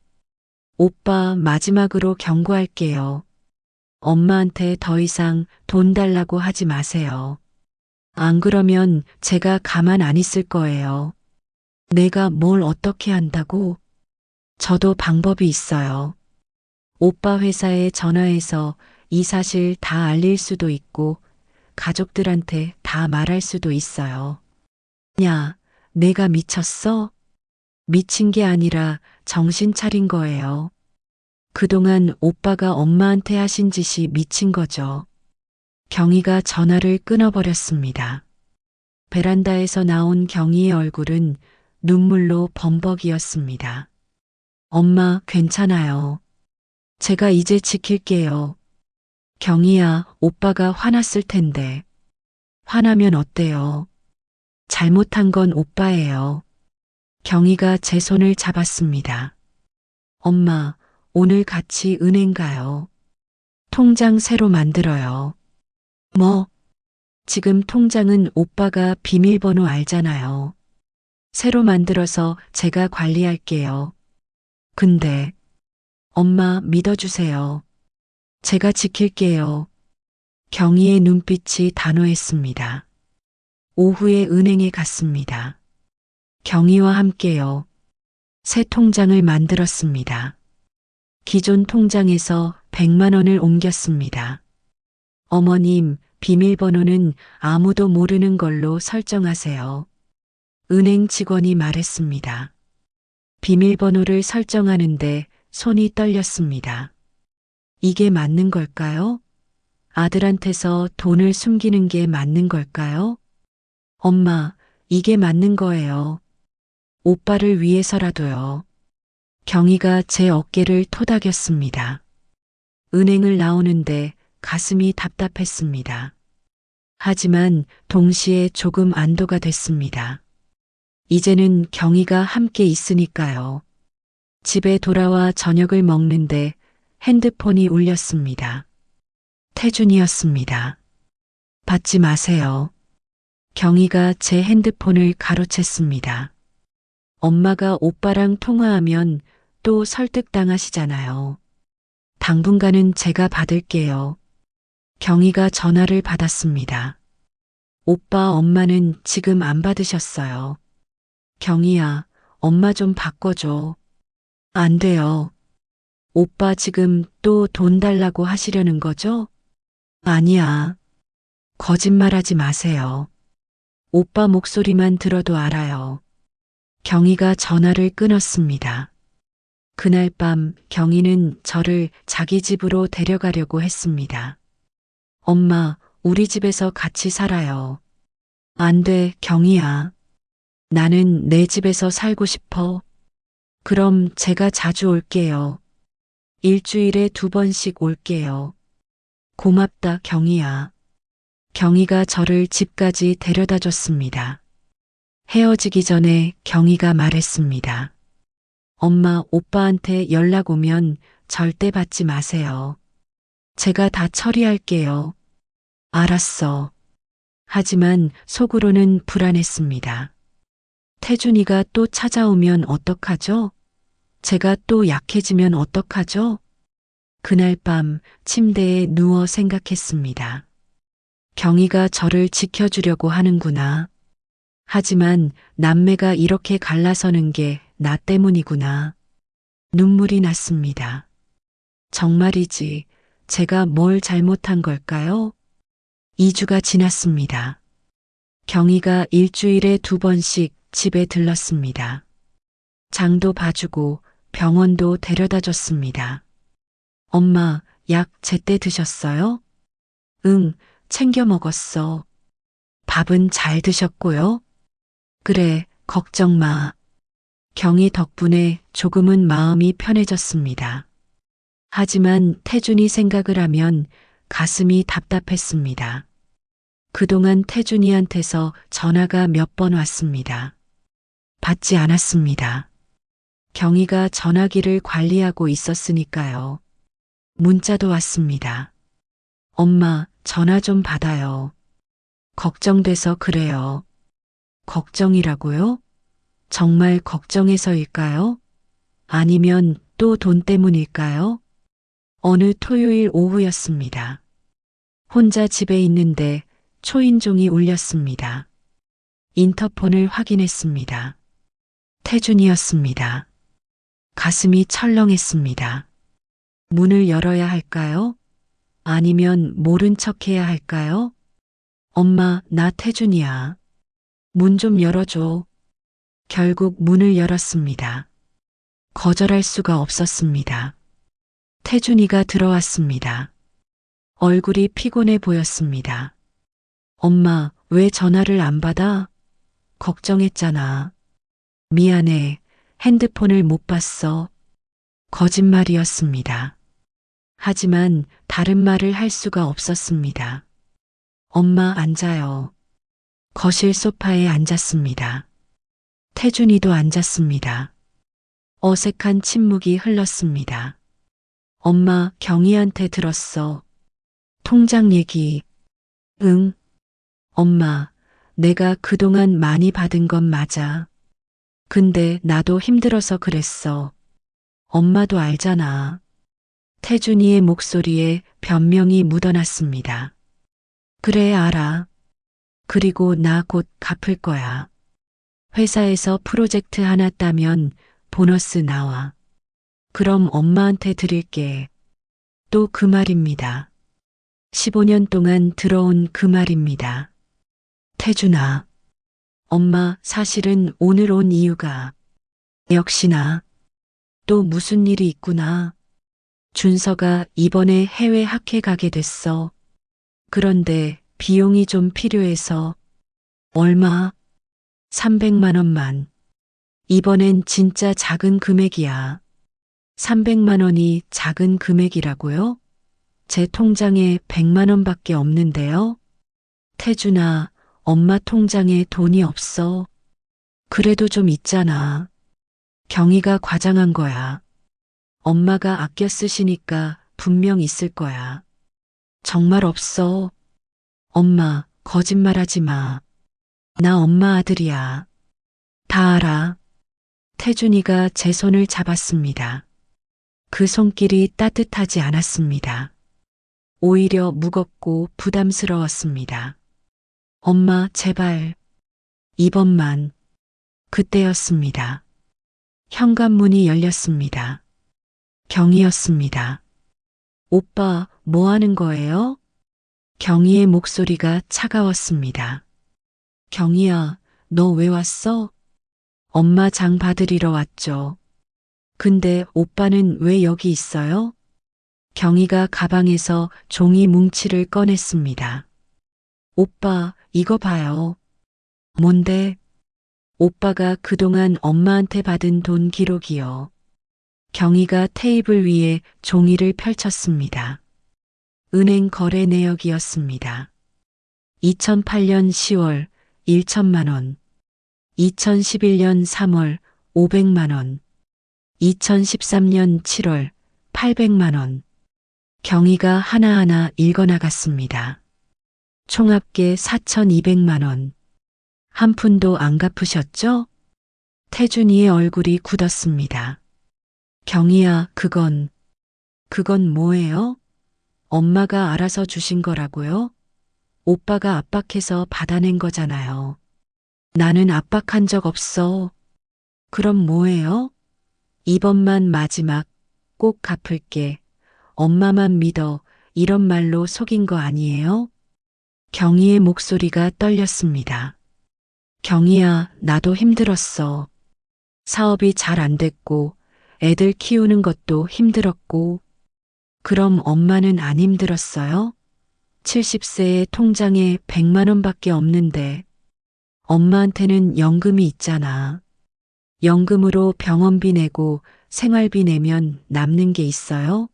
오빠, 마지막으로 경고할게요. 엄마한테 더 이상 돈 달라고 하지 마세요. 안 그러면 제가 가만 안 있을 거예요. 내가 뭘 어떻게 한다고? 저도 방법이 있어요. 오빠 회사에 전화해서 이 사실 다 알릴 수도 있고 가족들한테 다 말할 수도 있어요. 야, 내가 미쳤어? 미친 게 아니라 정신 차린 거예요. 그동안 오빠가 엄마한테 하신 짓이 미친 거죠. 경희가 전화를 끊어버렸습니다. 베란다에서 나온 경희의 얼굴은 눈물로 범벅이었습니다. 엄마, 괜찮아요. 제가 이제 지킬게요. 경희야, 오빠가 화났을 텐데. 화나면 어때요? 잘못한 건 오빠예요. 경희가 제 손을 잡았습니다. 엄마, 오늘 같이 은행 가요. 통장 새로 만들어요. 뭐? 지금 통장은 오빠가 비밀번호 알잖아요. 새로 만들어서 제가 관리할게요. 근데 엄마 믿어주세요. 제가 지킬게요. 경희의 눈빛이 단호했습니다. 오후에 은행에 갔습니다. 경희와 함께요. 새 통장을 만들었습니다. 기존 통장에서 100만 원을 옮겼습니다. 어머님, 비밀번호는 아무도 모르는 걸로 설정하세요. 은행 직원이 말했습니다. 비밀번호를 설정하는데 손이 떨렸습니다. 이게 맞는 걸까요? 아들한테서 돈을 숨기는 게 맞는 걸까요? 엄마, 이게 맞는 거예요. 오빠를 위해서라도요. 경희가 제 어깨를 토닥였습니다. 은행을 나오는데 가슴이 답답했습니다. 하지만 동시에 조금 안도가 됐습니다. 이제는 경희가 함께 있으니까요. 집에 돌아와 저녁을 먹는데 핸드폰이 울렸습니다. 태준이었습니다. 받지 마세요. 경희가 제 핸드폰을 가로챘습니다. 엄마가 오빠랑 통화하면 또 설득당하시잖아요. 당분간은 제가 받을게요. 경희가 전화를 받았습니다. 오빠 엄마는 지금 안 받으셨어요. 경희야, 엄마 좀 바꿔줘. 안 돼요. 오빠 지금 또 돈 달라고 하시려는 거죠? 아니야. 거짓말하지 마세요. 오빠 목소리만 들어도 알아요. 경희가 전화를 끊었습니다. 그날 밤 경희는 저를 자기 집으로 데려가려고 했습니다. 엄마, 우리 집에서 같이 살아요. 안 돼, 경희야. 나는 내 집에서 살고 싶어. 그럼 제가 자주 올게요. 일주일에 2번씩 올게요. 고맙다, 경희야. 경희가 저를 집까지 데려다 줬습니다. 헤어지기 전에 경희가 말했습니다. 엄마, 오빠한테 연락 오면 절대 받지 마세요. 제가 다 처리할게요. 알았어. 하지만 속으로는 불안했습니다. 태준이가 또 찾아오면 어떡하죠? 제가 또 약해지면 어떡하죠? 그날 밤 침대에 누워 생각했습니다. 경희가 저를 지켜주려고 하는구나. 하지만 남매가 이렇게 갈라서는 게 나 때문이구나. 눈물이 났습니다. 정말이지, 제가 뭘 잘못한 걸까요? 2주가 지났습니다. 경희가 일주일에 2번씩 집에 들렀습니다. 장도 봐주고 병원도 데려다 줬습니다. 엄마, 약 제때 드셨어요? 응, 챙겨 먹었어. 밥은 잘 드셨고요? 그래, 걱정 마. 경희 덕분에 조금은 마음이 편해졌습니다. 하지만 태준이 생각을 하면 가슴이 답답했습니다. 그동안 태준이한테서 전화가 몇 번 왔습니다. 받지 않았습니다. 경희가 전화기를 관리하고 있었으니까요. 문자도 왔습니다. 엄마, 전화 좀 받아요. 걱정돼서 그래요. 걱정이라고요? 정말 걱정해서일까요? 아니면 또 돈 때문일까요? 어느 토요일 오후였습니다. 혼자 집에 있는데 초인종이 울렸습니다. 인터폰을 확인했습니다. 태준이었습니다. 가슴이 철렁했습니다. 문을 열어야 할까요? 아니면 모른 척 해야 할까요? 엄마, 나 태준이야. 문 좀 열어줘. 결국 문을 열었습니다. 거절할 수가 없었습니다. 태준이가 들어왔습니다. 얼굴이 피곤해 보였습니다. 엄마, 왜 전화를 안 받아? 걱정했잖아. 미안해. 핸드폰을 못 봤어. 거짓말이었습니다. 하지만 다른 말을 할 수가 없었습니다. 엄마, 앉아요. 거실 소파에 앉았습니다. 태준이도 앉았습니다. 어색한 침묵이 흘렀습니다. 엄마, 경희한테 들었어. 통장 얘기. 응. 엄마, 내가 그동안 많이 받은 건 맞아. 근데 나도 힘들어서 그랬어. 엄마도 알잖아. 태준이의 목소리에 변명이 묻어났습니다. 그래, 알아. 그리고 나 곧 갚을 거야. 회사에서 프로젝트 하나 따면 보너스 나와. 그럼 엄마한테 드릴게. 또 그 말입니다. 15년 동안 들어온 그 말입니다. 태준아, 엄마 사실은 오늘 온 이유가 역시나 또 무슨 일이 있구나. 준서가 이번에 해외 학회 가게 됐어. 그런데 비용이 좀 필요해서 얼마? 300만 원만. 이번엔 진짜 작은 금액이야. 300만 원이 작은 금액이라고요? 제 통장에 100만 원밖에 없는데요. 태준아, 엄마 통장에 돈이 없어. 그래도 좀 있잖아. 경희가 과장한 거야. 엄마가 아껴 쓰시니까 분명 있을 거야. 정말 없어. 엄마, 거짓말하지 마. 나 엄마 아들이야. 다 알아. 태준이가 제 손을 잡았습니다. 그 손길이 따뜻하지 않았습니다. 오히려 무겁고 부담스러웠습니다. 엄마, 제발. 이번만. 그때였습니다. 현관문이 열렸습니다. 경희였습니다. 오빠, 뭐 하는 거예요? 경희의 목소리가 차가웠습니다. 경희야, 너 왜 왔어? 엄마 장 받으리러 왔죠. 근데 오빠는 왜 여기 있어요? 경희가 가방에서 종이 뭉치를 꺼냈습니다. 오빠, 이거 봐요. 뭔데? 오빠가 그동안 엄마한테 받은 돈 기록이요. 경희가 테이블 위에 종이를 펼쳤습니다. 은행 거래 내역이었습니다. 2008년 10월 1천만 원, 2011년 3월 500만 원, 2013년 7월 800만 원. 경희가 하나하나 읽어나갔습니다. 총 합계 4,200만 원. 한 푼도 안 갚으셨죠? 태준이의 얼굴이 굳었습니다. 경희야, 그건 뭐예요? 엄마가 알아서 주신 거라고요? 오빠가 압박해서 받아낸 거잖아요. 나는 압박한 적 없어. 그럼 뭐예요? 이번만 마지막, 꼭 갚을게. 엄마만 믿어. 이런 말로 속인 거 아니에요? 경희의 목소리가 떨렸습니다. 경희야, 나도 힘들었어. 사업이 잘 안 됐고, 애들 키우는 것도 힘들었고. 그럼 엄마는 안 힘들었어요? 70세에 통장에 100만 원밖에 없는데, 엄마한테는 연금이 있잖아. 연금으로 병원비 내고 생활비 내면 남는 게 있어요?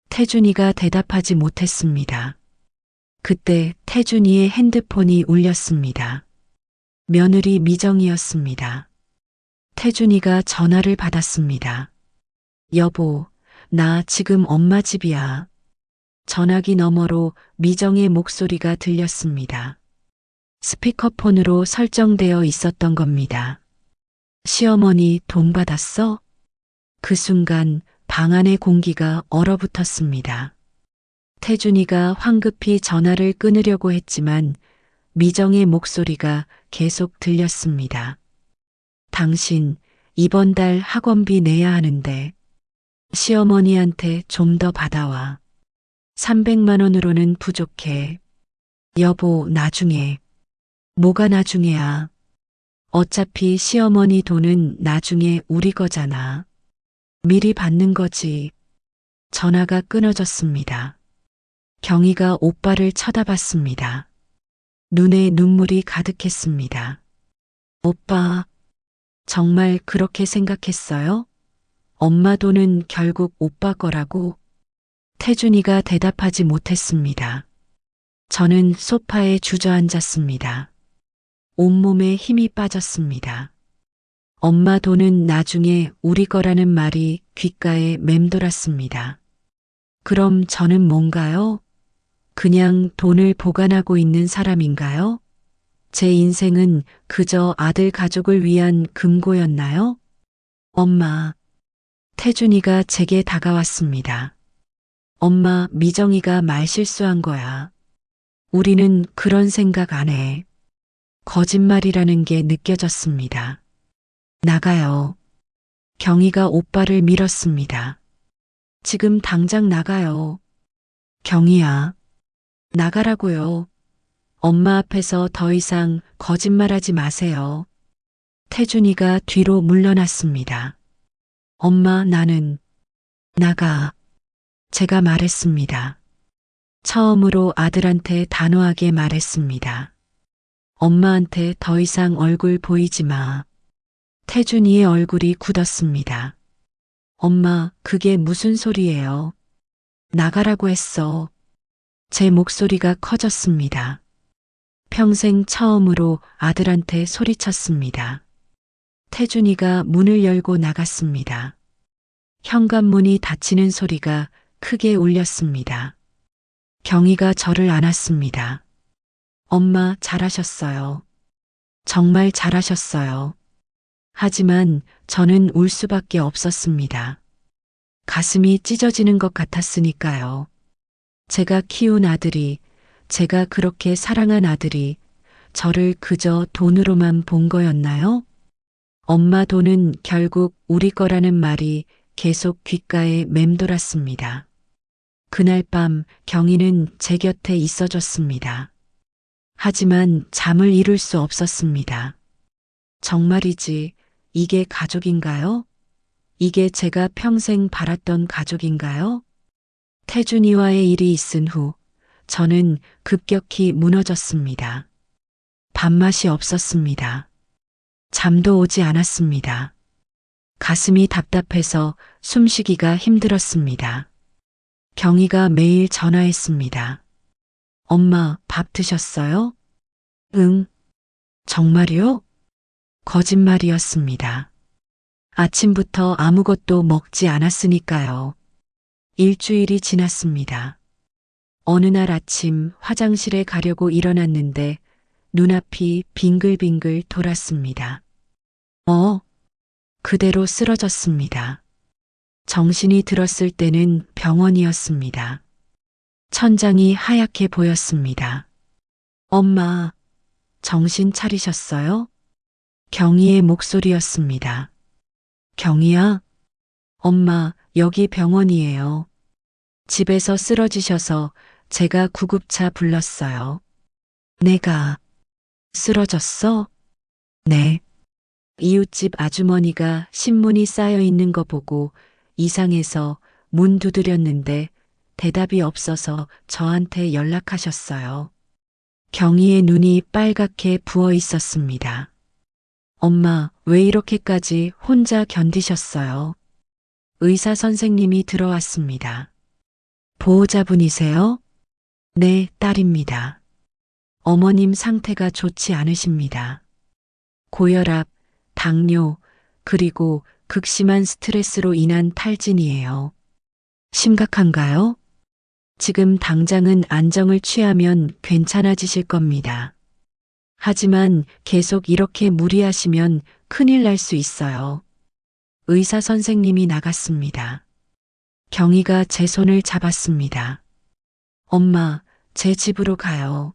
태준이가 대답하지 못했습니다. 그때 태준이의 핸드폰이 울렸습니다. 며느리 미정이었습니다. 태준이가 전화를 받았습니다. 여보, 나 지금 엄마 집이야. 전화기 너머로 미정의 목소리가 들렸습니다. 스피커폰으로 설정되어 있었던 겁니다. 시어머니 돈 받았어? 그 순간 방 안의 공기가 얼어붙었습니다. 태준이가 황급히 전화를 끊으려고 했지만 미정의 목소리가 계속 들렸습니다. 당신 이번 달 학원비 내야 하는데 시어머니한테 좀 더 받아와. 300만 원으로는 부족해. 여보, 나중에. 뭐가 나중에야? 어차피 시어머니 돈은 나중에 우리 거잖아. 미리 받는 거지. 전화가 끊어졌습니다. 경희가 오빠를 쳐다봤습니다. 눈에 눈물이 가득했습니다. 오빠, 정말 그렇게 생각했어요? 엄마 돈은 결국 오빠 거라고? 태준이가 대답하지 못했습니다. 저는 소파에 주저앉았습니다. 온몸에 힘이 빠졌습니다. 엄마 돈은 나중에 우리 거라는 말이 귓가에 맴돌았습니다. 그럼 저는 뭔가요? 그냥 돈을 보관하고 있는 사람인가요? 제 인생은 그저 아들 가족을 위한 금고였나요? 엄마, 태준이가 제게 다가왔습니다. 엄마, 미정이가 말 실수한 거야. 우리는 그런 생각 안 해. 거짓말이라는 게 느껴졌습니다. 나가요. 경희가 오빠를 밀었습니다. 지금 당장 나가요. 경희야, 나가라고요. 엄마 앞에서 더 이상 거짓말하지 마세요. 태준이가 뒤로 물러났습니다. 엄마, 나는 나가. 제가 말했습니다. 처음으로 아들한테 단호하게 말했습니다. 엄마한테 더 이상 얼굴 보이지 마. 태준이의 얼굴이 굳었습니다. 엄마, 그게 무슨 소리예요? 나가라고 했어. 제 목소리가 커졌습니다. 평생 처음으로 아들한테 소리쳤습니다. 태준이가 문을 열고 나갔습니다. 현관문이 닫히는 소리가 크게 울렸습니다. 경희가 저를 안았습니다. 엄마, 잘하셨어요. 정말 잘하셨어요. 하지만 저는 울 수밖에 없었습니다. 가슴이 찢어지는 것 같았으니까요. 제가 키운 아들이, 제가 그렇게 사랑한 아들이 저를 그저 돈으로만 본 거였나요? 엄마 돈은 결국 우리 거라는 말이 계속 귓가에 맴돌았습니다. 그날 밤 경희는 제 곁에 있어줬습니다. 하지만 잠을 이룰 수 없었습니다. 정말이지, 이게 가족인가요? 이게 제가 평생 바랐던 가족인가요? 태준이와의 일이 있은 후 저는 급격히 무너졌습니다. 밥맛이 없었습니다. 잠도 오지 않았습니다. 가슴이 답답해서 숨쉬기가 힘들었습니다. 경희가 매일 전화했습니다. 엄마, 밥 드셨어요? 응. 정말요? 거짓말이었습니다. 아침부터 아무것도 먹지 않았으니까요. 일주일이 지났습니다. 어느 날 아침 화장실에 가려고 일어났는데 눈앞이 빙글빙글 돌았습니다. 그대로 쓰러졌습니다. 정신이 들었을 때는 병원이었습니다. 천장이 하얗게 보였습니다. 엄마, 정신 차리셨어요? 경희의 목소리였습니다. 경희야? 엄마, 여기 병원이에요. 집에서 쓰러지셔서 제가 구급차 불렀어요. 내가 쓰러졌어? 네. 이웃집 아주머니가 신문이 쌓여 있는 거 보고 이상해서 문 두드렸는데 대답이 없어서 저한테 연락하셨어요. 경희의 눈이 빨갛게 부어 있었습니다. 엄마, 왜 이렇게까지 혼자 견디셨어요? 의사 선생님이 들어왔습니다. 보호자분이세요? 네, 딸입니다. 어머님 상태가 좋지 않으십니다. 고혈압, 당뇨, 그리고 극심한 스트레스로 인한 탈진이에요. 심각한가요? 지금 당장은 안정을 취하면 괜찮아지실 겁니다. 하지만 계속 이렇게 무리하시면 큰일 날 수 있어요. 의사 선생님이 나갔습니다. 경희가 제 손을 잡았습니다. 엄마, 제 집으로 가요.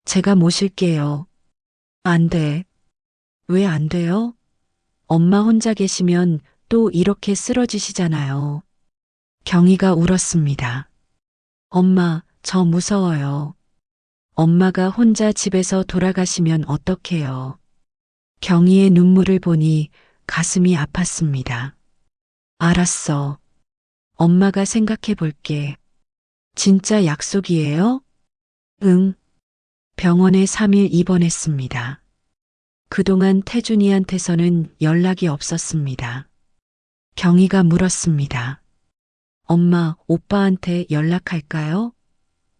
제가 모실게요. 안 돼. 왜 안 돼요? 엄마 혼자 계시면 또 이렇게 쓰러지시잖아요. 경희가 울었습니다. 엄마, 저 무서워요. 엄마가 혼자 집에서 돌아가시면 어떡해요. 경희의 눈물을 보니 가슴이 아팠습니다. 알았어. 엄마가 생각해 볼게. 진짜 약속이에요? 응. 병원에 3일 입원했습니다. 그동안 태준이한테서는 연락이 없었습니다. 경희가 물었습니다. 엄마, 오빠한테 연락할까요?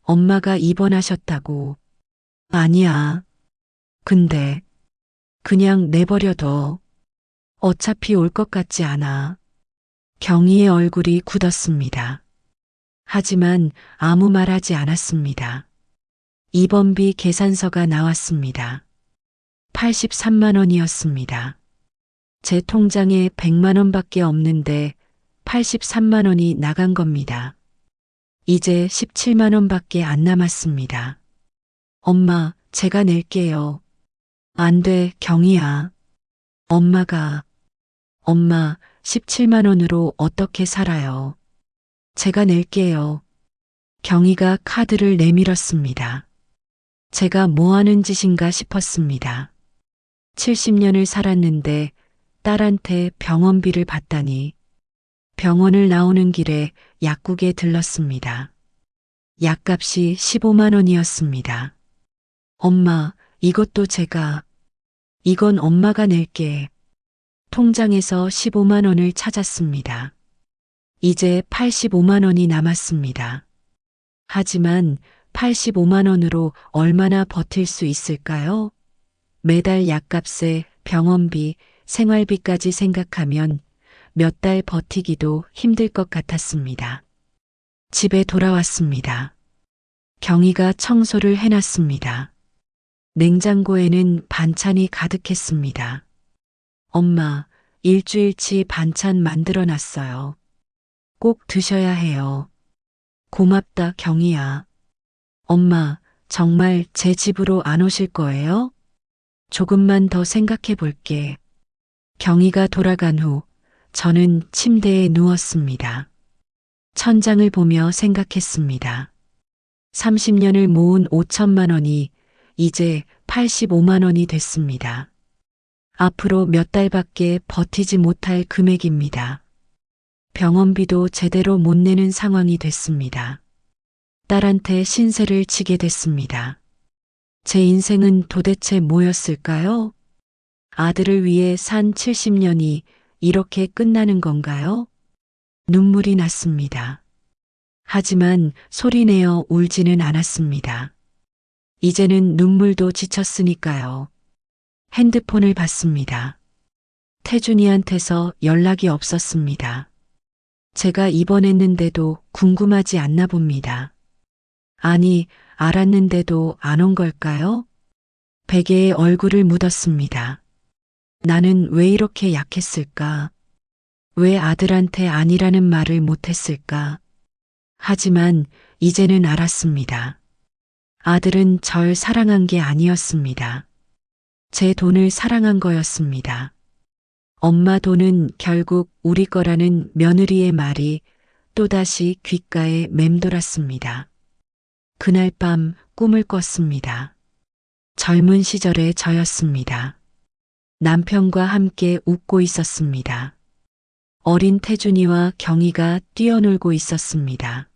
엄마가 입원하셨다고. 아니야. 근데 그냥 내버려둬. 어차피 올 것 같지 않아. 경희의 얼굴이 굳었습니다. 하지만 아무 말 하지 않았습니다. 입원비 계산서가 나왔습니다. 83만 원이었습니다. 제 통장에 100만 원밖에 없는데 83만 원이 나간 겁니다. 이제 17만 원밖에 안 남았습니다. 엄마, 제가 낼게요. 안 돼, 경희야. 엄마, 17만 원으로 어떻게 살아요? 제가 낼게요. 경희가 카드를 내밀었습니다. 제가 뭐 하는 짓인가 싶었습니다. 70년을 살았는데 딸한테 병원비를 받다니. 병원을 나오는 길에 약국에 들렀습니다. 약값이 15만 원이었습니다. 엄마, 이것도 이건 엄마가 낼게. 통장에서 15만 원을 찾았습니다. 이제 85만 원이 남았습니다. 하지만 85만 원으로 얼마나 버틸 수 있을까요? 매달 약값에 병원비, 생활비까지 생각하면 몇 달 버티기도 힘들 것 같았습니다. 집에 돌아왔습니다. 경희가 청소를 해놨습니다. 냉장고에는 반찬이 가득했습니다. 엄마, 일주일치 반찬 만들어 놨어요. 꼭 드셔야 해요. 고맙다, 경희야. 엄마, 정말 제 집으로 안 오실 거예요? 조금만 더 생각해 볼게. 경희가 돌아간 후 저는 침대에 누웠습니다. 천장을 보며 생각했습니다. 30년을 모은 5천만 원이 이제 85만 원이 됐습니다. 앞으로 몇 달밖에 버티지 못할 금액입니다. 병원비도 제대로 못 내는 상황이 됐습니다. 딸한테 신세를 지게 됐습니다. 제 인생은 도대체 뭐였을까요? 아들을 위해 산 70년이 이렇게 끝나는 건가요? 눈물이 났습니다. 하지만 소리내어 울지는 않았습니다. 이제는 눈물도 지쳤으니까요. 핸드폰을 봤습니다. 태준이한테서 연락이 없었습니다. 제가 입원했는데도 궁금하지 않나 봅니다. 아니, 알았는데도 안 온 걸까요? 베개에 얼굴을 묻었습니다. 나는 왜 이렇게 약했을까? 왜 아들한테 아니라는 말을 못했을까? 하지만 이제는 알았습니다. 아들은 절 사랑한 게 아니었습니다. 제 돈을 사랑한 거였습니다. 엄마 돈은 결국 우리 거라는 며느리의 말이 또다시 귓가에 맴돌았습니다. 그날 밤 꿈을 꿨습니다. 젊은 시절의 저였습니다. 남편과 함께 웃고 있었습니다. 어린 태준이와 경희가 뛰어놀고 있었습니다.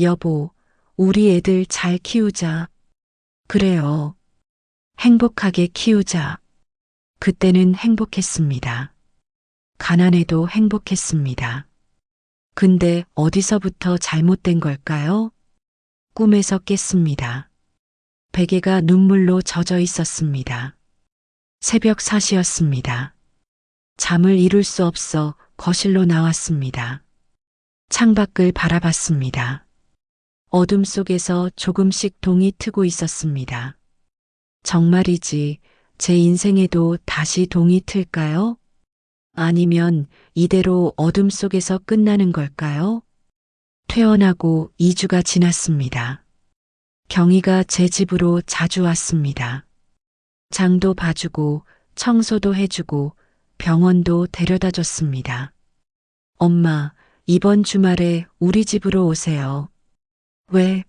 여보, 우리 애들 잘 키우자. 그래요. 행복하게 키우자. 그때는 행복했습니다. 가난해도 행복했습니다. 근데 어디서부터 잘못된 걸까요? 꿈에서 깼습니다. 베개가 눈물로 젖어 있었습니다. 새벽 4시였습니다. 잠을 이룰 수 없어 거실로 나왔습니다. 창밖을 바라봤습니다. 어둠 속에서 조금씩 동이 트고 있었습니다. 정말이지 제 인생에도 다시 동이 틀까요? 아니면 이대로 어둠 속에서 끝나는 걸까요? 퇴원하고 2주가 지났습니다. 경희가 제 집으로 자주 왔습니다. 장도 봐주고 청소도 해주고 병원도 데려다 줬습니다. 엄마, 이번 주말에 우리 집으로 오세요. 왜?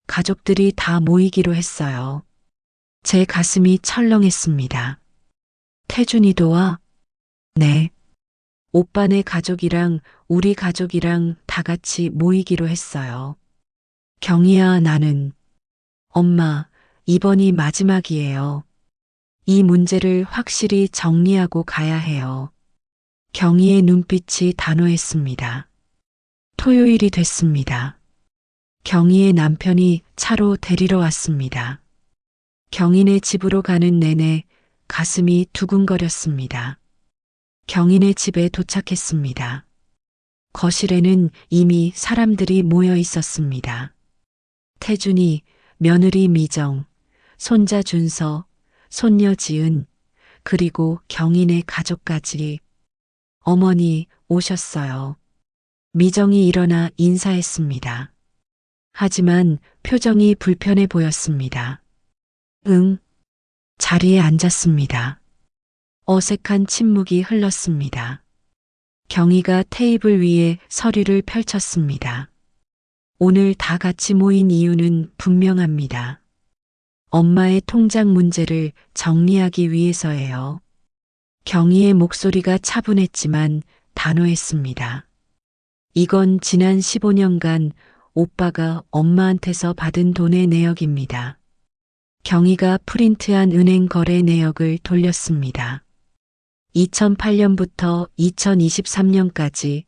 가족들이 다 모이기로 했어요. 제 가슴이 철렁했습니다. 태준이도 와? 네. 오빠네 가족이랑 우리 가족이랑 다 같이 모이기로 했어요. 경희야, 나는. 엄마, 이번이 마지막이에요. 이 문제를 확실히 정리하고 가야 해요. 경희의 눈빛이 단호했습니다. 토요일이 됐습니다. 경희의 남편이 차로 데리러 왔습니다. 경희네 집으로 가는 내내 가슴이 두근거렸습니다. 경희네 집에 도착했습니다. 거실에는 이미 사람들이 모여 있었습니다. 태준이, 며느리 미정, 손자 준서, 손녀 지은, 그리고 경희네 가족까지. 어머니 오셨어요. 미정이 일어나 인사했습니다. 하지만 표정이 불편해 보였습니다. 응. 자리에 앉았습니다. 어색한 침묵이 흘렀습니다. 경희가 테이블 위에 서류를 펼쳤습니다. 오늘 다 같이 모인 이유는 분명합니다. 엄마의 통장 문제를 정리하기 위해서예요. 경희의 목소리가 차분했지만 단호했습니다. 이건 지난 15년간 오빠가 엄마한테서 받은 돈의 내역입니다. 경희가 프린트한 은행 거래 내역을 돌렸습니다. 2008년부터 2023년까지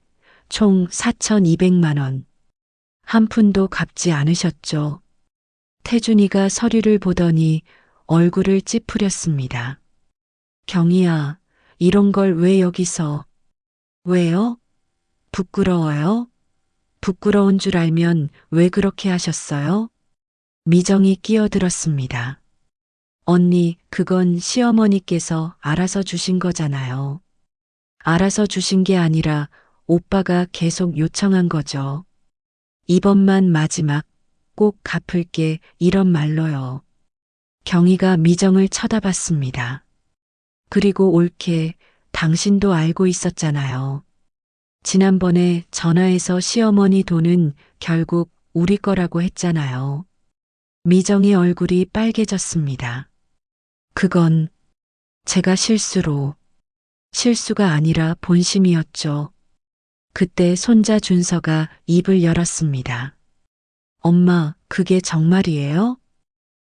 총 4,200만 원. 한 푼도 갚지 않으셨죠. 태준이가 서류를 보더니 얼굴을 찌푸렸습니다. 경희야, 이런 걸 왜 여기서? 왜요? 부끄러워요? 부끄러운 줄 알면 왜 그렇게 하셨어요? 미정이 끼어들었습니다. 언니, 그건 시어머니께서 알아서 주신 거잖아요. 알아서 주신 게 아니라 오빠가 계속 요청한 거죠. 이번만 마지막 꼭 갚을게 이런 말로요. 경희가 미정을 쳐다봤습니다. 그리고 옳게 당신도 알고 있었잖아요. 지난번에 전화해서 시어머니 돈은 결국 우리 거라고 했잖아요. 미정의 얼굴이 빨개졌습니다. 그건 제가 실수가 아니라 본심이었죠. 그때 손자 준서가 입을 열었습니다. 엄마, 그게 정말이에요?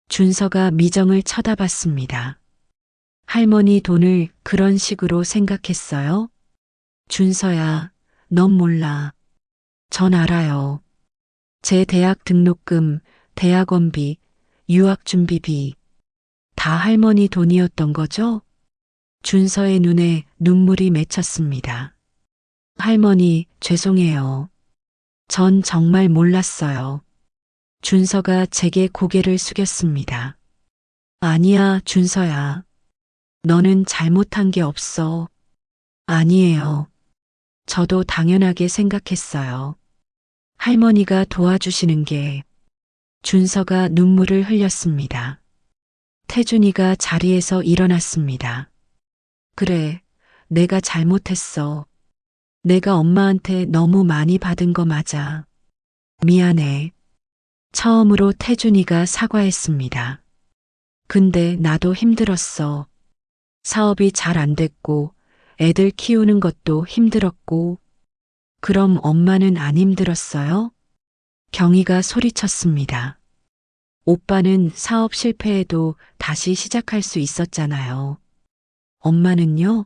준서가 미정을 쳐다봤습니다. 할머니 돈을 그런 식으로 생각했어요? 준서야, 넌 몰라. 전 알아요. 제 대학 등록금, 대학원비, 유학준비비. 다 할머니 돈이었던 거죠? 준서의 눈에 눈물이 맺혔습니다. 할머니, 죄송해요. 전 정말 몰랐어요. 준서가 제게 고개를 숙였습니다. 아니야, 준서야. 너는 잘못한 게 없어. 아니에요. 저도 당연하게 생각했어요. 할머니가 도와주시는 게. 준서가 눈물을 흘렸습니다. 태준이가 자리에서 일어났습니다. 그래, 내가 잘못했어. 내가 엄마한테 너무 많이 받은 거 맞아. 미안해. 처음으로 태준이가 사과했습니다. 근데 나도 힘들었어. 사업이 잘 안 됐고, 애들 키우는 것도 힘들었고. 그럼 엄마는 안 힘들었어요? 경희가 소리쳤습니다. 오빠는 사업 실패해도 다시 시작할 수 있었잖아요. 엄마는요?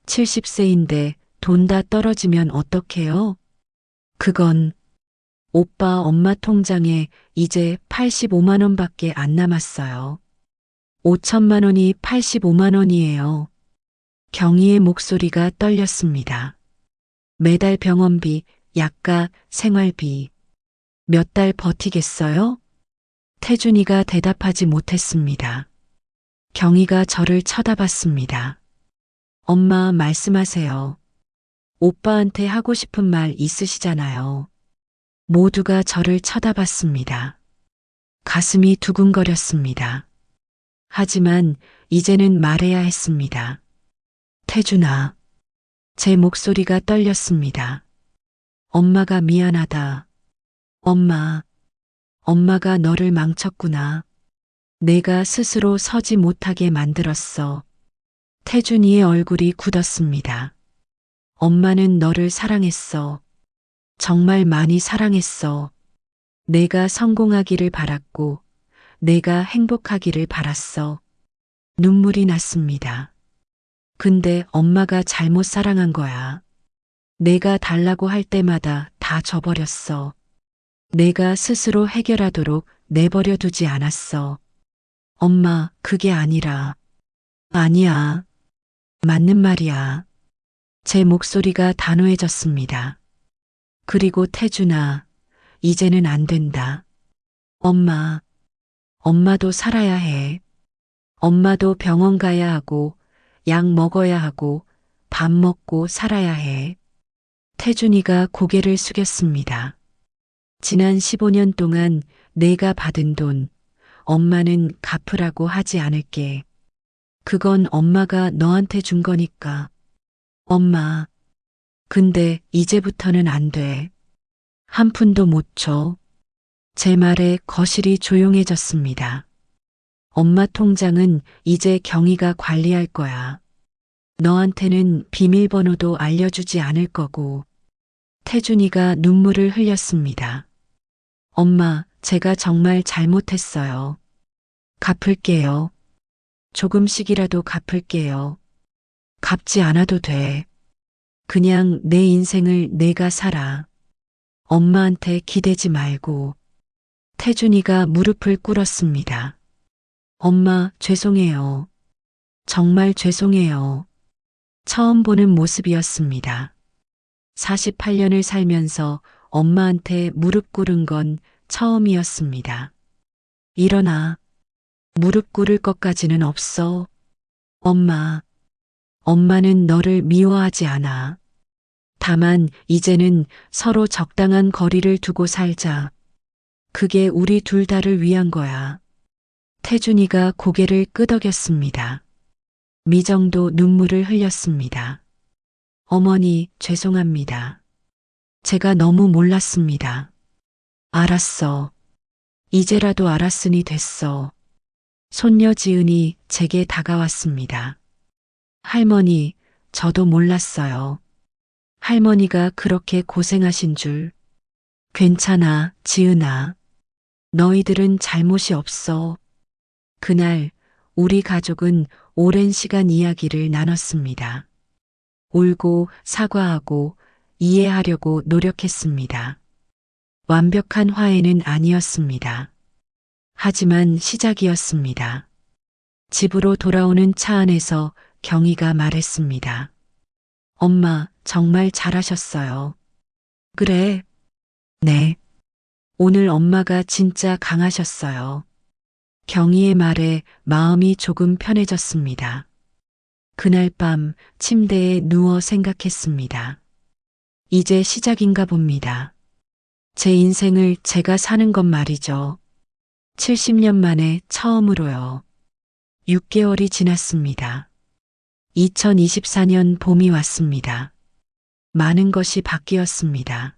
70세인데 돈 다 떨어지면 어떡해요? 그건 오빠 엄마 통장에 이제 85만 원밖에 안 남았어요. 5천만 원이 85만 원이에요. 경희의 목소리가 떨렸습니다. 매달 병원비, 약가, 생활비. 몇 달 버티겠어요? 태준이가 대답하지 못했습니다. 경희가 저를 쳐다봤습니다. 엄마 말씀하세요. 오빠한테 하고 싶은 말 있으시잖아요. 모두가 저를 쳐다봤습니다. 가슴이 두근거렸습니다. 하지만 이제는 말해야 했습니다. 태준아. 제 목소리가 떨렸습니다. 엄마가 미안하다. 엄마가 너를 망쳤구나. 내가 스스로 서지 못하게 만들었어. 태준이의 얼굴이 굳었습니다. 엄마는 너를 사랑했어. 정말 많이 사랑했어. 내가 성공하기를 바랐고, 내가 행복하기를 바랐어. 눈물이 났습니다. 근데 엄마가 잘못 사랑한 거야. 내가 달라고 할 때마다 다 줘버렸어. 내가 스스로 해결하도록 내버려 두지 않았어. 엄마, 그게 아니라. 아니야. 맞는 말이야. 제 목소리가 단호해졌습니다. 그리고 태준아, 이제는 안 된다. 엄마도 살아야 해. 엄마도 병원 가야 하고, 약 먹어야 하고, 밥 먹고 살아야 해. 태준이가 고개를 숙였습니다. 지난 15년 동안 내가 받은 돈, 엄마는 갚으라고 하지 않을게. 그건 엄마가 너한테 준 거니까. 엄마, 근데 이제부터는 안 돼. 한 푼도 못 줘. 제 말에 거실이 조용해졌습니다. 엄마 통장은 이제 경희가 관리할 거야. 너한테는 비밀번호도 알려주지 않을 거고. 태준이가 눈물을 흘렸습니다. 엄마, 제가 정말 잘못했어요. 갚을게요. 조금씩이라도 갚을게요. 갚지 않아도 돼. 그냥 내 인생을 내가 살아. 엄마한테 기대지 말고. 태준이가 무릎을 꿇었습니다. 엄마, 죄송해요. 정말 죄송해요. 처음 보는 모습이었습니다. 48년을 살면서 엄마한테 무릎 꿇은 건 처음이었습니다. 일어나. 무릎 꿇을 것까지는 없어. 엄마. 엄마는 너를 미워하지 않아. 다만 이제는 서로 적당한 거리를 두고 살자. 그게 우리 둘 다를 위한 거야. 태준이가 고개를 끄덕였습니다. 미정도 눈물을 흘렸습니다. 어머니, 죄송합니다. 제가 너무 몰랐습니다. 알았어. 이제라도 알았으니 됐어. 손녀 지은이 제게 다가왔습니다. 할머니, 저도 몰랐어요. 할머니가 그렇게 고생하신 줄. 괜찮아, 지은아. 너희들은 잘못이 없어. 그날 우리 가족은 오랜 시간 이야기를 나눴습니다. 울고 사과하고 이해하려고 노력했습니다. 완벽한 화해는 아니었습니다. 하지만 시작이었습니다. 집으로 돌아오는 차 안에서 경희가 말했습니다. 엄마, 정말 잘하셨어요. 그래. 네. 오늘 엄마가 진짜 강하셨어요. 경희의 말에 마음이 조금 편해졌습니다. 그날 밤 침대에 누워 생각했습니다. 이제 시작인가 봅니다. 제 인생을 제가 사는 것 말이죠. 70년 만에 처음으로요. 6개월이 지났습니다. 2024년 봄이 왔습니다. 많은 것이 바뀌었습니다.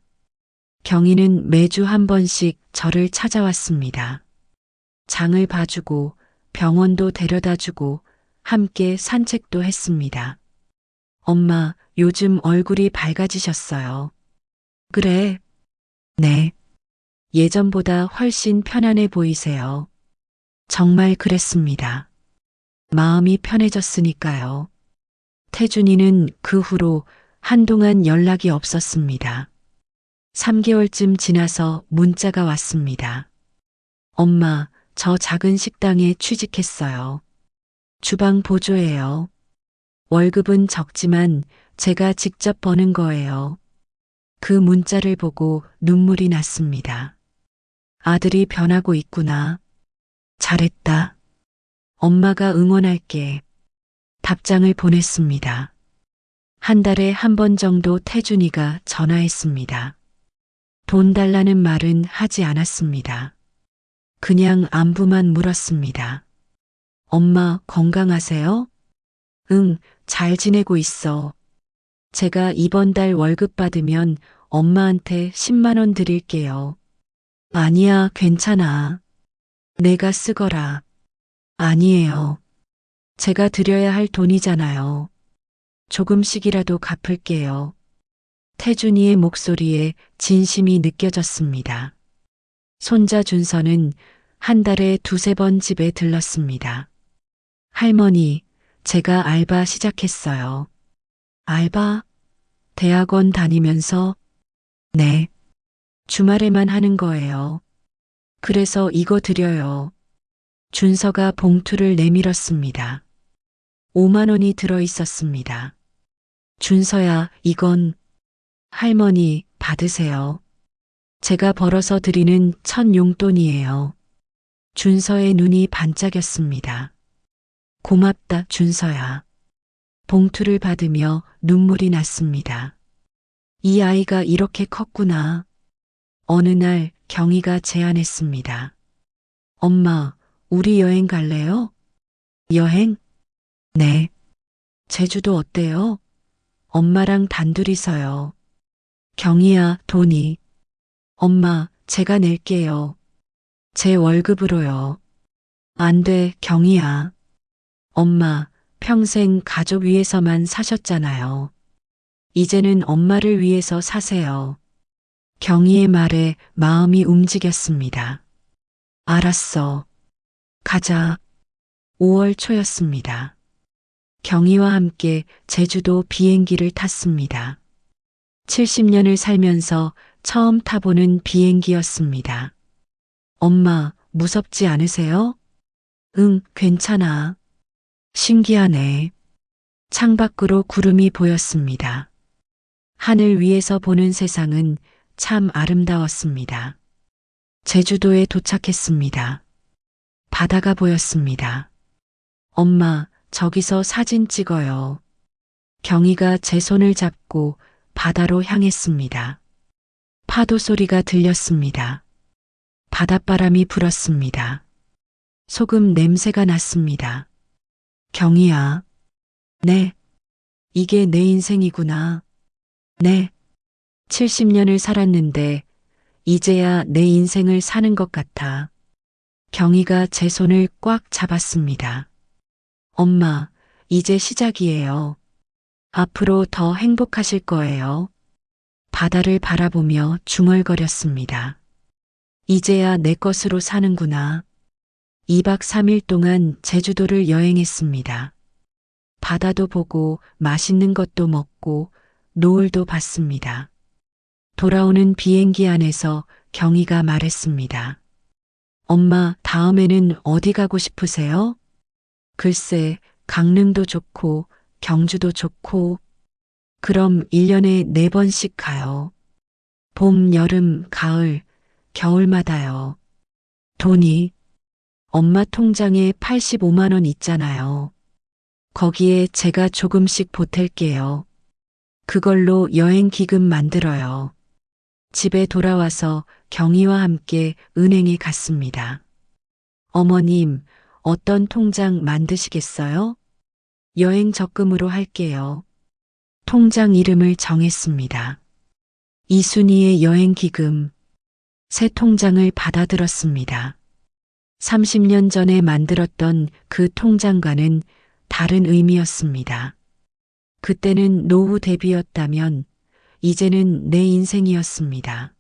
경희는 매주 한 번씩 저를 찾아왔습니다. 장을 봐주고 병원도 데려다주고 함께 산책도 했습니다. 엄마, 요즘 얼굴이 밝아지셨어요. 그래. 네. 예전보다 훨씬 편안해 보이세요. 정말 그랬습니다. 마음이 편해졌으니까요. 태준이는 그 후로 한동안 연락이 없었습니다. 3개월쯤 지나서 문자가 왔습니다. 엄마, 저 작은 식당에 취직했어요. 주방 보조예요. 월급은 적지만 제가 직접 버는 거예요. 그 문자를 보고 눈물이 났습니다. 아들이 변하고 있구나. 잘했다. 엄마가 응원할게. 답장을 보냈습니다. 한 달에 한 번 정도 태준이가 전화했습니다. 돈 달라는 말은 하지 않았습니다. 그냥 안부만 물었습니다. 엄마 건강하세요? 응, 잘 지내고 있어. 제가 이번 달 월급 받으면 엄마한테 10만 원 드릴게요. 아니야, 괜찮아. 내가 쓰거라. 아니에요. 제가 드려야 할 돈이잖아요. 조금씩이라도 갚을게요. 태준이의 목소리에 진심이 느껴졌습니다. 손자 준서는 한 달에 두세 번 집에 들렀습니다. 할머니, 제가 알바 시작했어요. 알바? 대학원 다니면서? 네. 주말에만 하는 거예요. 그래서 이거 드려요. 준서가 봉투를 내밀었습니다. 5만 원이 들어 있었습니다. 준서야, 이건 할머니 받으세요. 제가 벌어서 드리는 첫 용돈이에요. 준서의 눈이 반짝였습니다. 고맙다, 준서야. 봉투를 받으며 눈물이 났습니다. 이 아이가 이렇게 컸구나. 어느 날 경희가 제안했습니다. 엄마, 우리 여행 갈래요? 여행? 네. 제주도 어때요? 엄마랑 단둘이서요. 경희야, 돈이. 엄마, 제가 낼게요. 제 월급으로요. 안 돼, 경희야. 엄마, 평생 가족 위해서만 사셨잖아요. 이제는 엄마를 위해서 사세요. 경희의 말에 마음이 움직였습니다. 알았어. 가자. 5월 초였습니다. 경희와 함께 제주도 비행기를 탔습니다. 70년을 살면서 처음 타보는 비행기였습니다. 엄마, 무섭지 않으세요? 응, 괜찮아. 신기하네. 창밖으로 구름이 보였습니다. 하늘 위에서 보는 세상은 참 아름다웠습니다. 제주도에 도착했습니다. 바다가 보였습니다. 엄마, 저기서 사진 찍어요. 경희가 제 손을 잡고 바다로 향했습니다. 파도 소리가 들렸습니다. 바닷바람이 불었습니다. 소금 냄새가 났습니다. 경희야. 네. 이게 내 인생이구나. 네. 70년을 살았는데 이제야 내 인생을 사는 것 같아. 경희가 제 손을 꽉 잡았습니다. 엄마, 이제 시작이에요. 앞으로 더 행복하실 거예요. 바다를 바라보며 중얼거렸습니다. 이제야 내 것으로 사는구나. 2박 3일 동안 제주도를 여행했습니다. 바다도 보고 맛있는 것도 먹고 노을도 봤습니다. 돌아오는 비행기 안에서 경희가 말했습니다. 엄마, 다음에는 어디 가고 싶으세요? 글쎄, 강릉도 좋고 경주도 좋고 그럼 1년에 4번씩 가요. 봄, 여름, 가을, 겨울마다요. 돈이 엄마 통장에 85만 원 있잖아요. 거기에 제가 조금씩 보탤게요. 그걸로 여행 기금 만들어요. 집에 돌아와서 경희와 함께 은행에 갔습니다. 어머님, 어떤 통장 만드시겠어요? 여행 적금으로 할게요. 통장 이름을 정했습니다. 이순희의 여행 기금. 새 통장을 받아들었습니다. 30년 전에 만들었던 그 통장과는 다른 의미였습니다. 그때는 노후 대비였다면 이제는 내 인생이었습니다.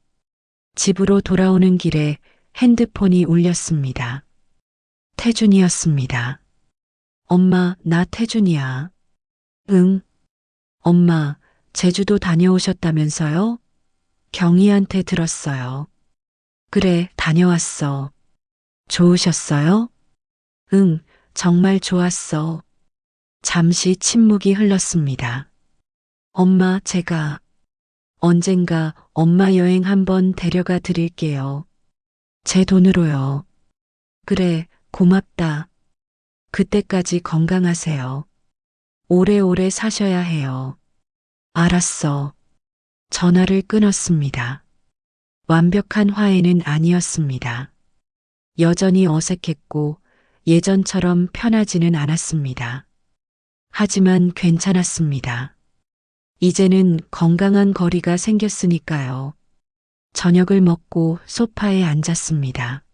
집으로 돌아오는 길에 핸드폰이 울렸습니다. 태준이었습니다. 엄마, 나 태준이야. 응. 엄마, 제주도 다녀오셨다면서요? 경희한테 들었어요. 그래, 다녀왔어. 좋으셨어요? 응, 정말 좋았어. 잠시 침묵이 흘렀습니다. 엄마, 제가 언젠가 엄마 여행 한번 데려가 드릴게요. 제 돈으로요. 그래, 고맙다. 그때까지 건강하세요. 오래오래 사셔야 해요. 알았어. 전화를 끊었습니다. 완벽한 화해는 아니었습니다. 여전히 어색했고 예전처럼 편하지는 않았습니다. 하지만 괜찮았습니다. 이제는 건강한 거리가 생겼으니까요. 저녁을 먹고 소파에 앉았습니다.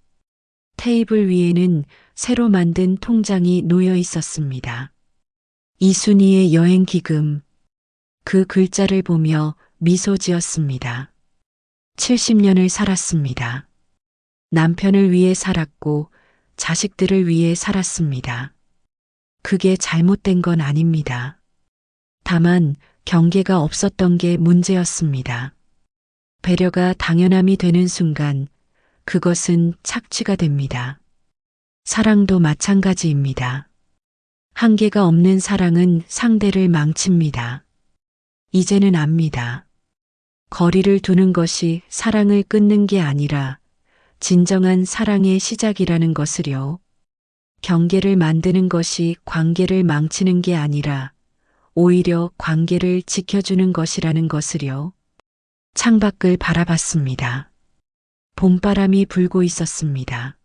테이블 위에는 새로 만든 통장이 놓여 있었습니다. 이순희의 여행 기금. 그 글자를 보며 미소 지었습니다. 70년을 살았습니다. 남편을 위해 살았고 자식들을 위해 살았습니다. 그게 잘못된 건 아닙니다. 다만 경계가 없었던 게 문제였습니다. 배려가 당연함이 되는 순간 그것은 착취가 됩니다. 사랑도 마찬가지입니다. 한계가 없는 사랑은 상대를 망칩니다. 이제는 압니다. 거리를 두는 것이 사랑을 끊는 게 아니라 진정한 사랑의 시작이라는 것을요. 경계를 만드는 것이 관계를 망치는 게 아니라 오히려 관계를 지켜주는 것이라는 것을요. 창밖을 바라봤습니다. 봄바람이 불고 있었습니다.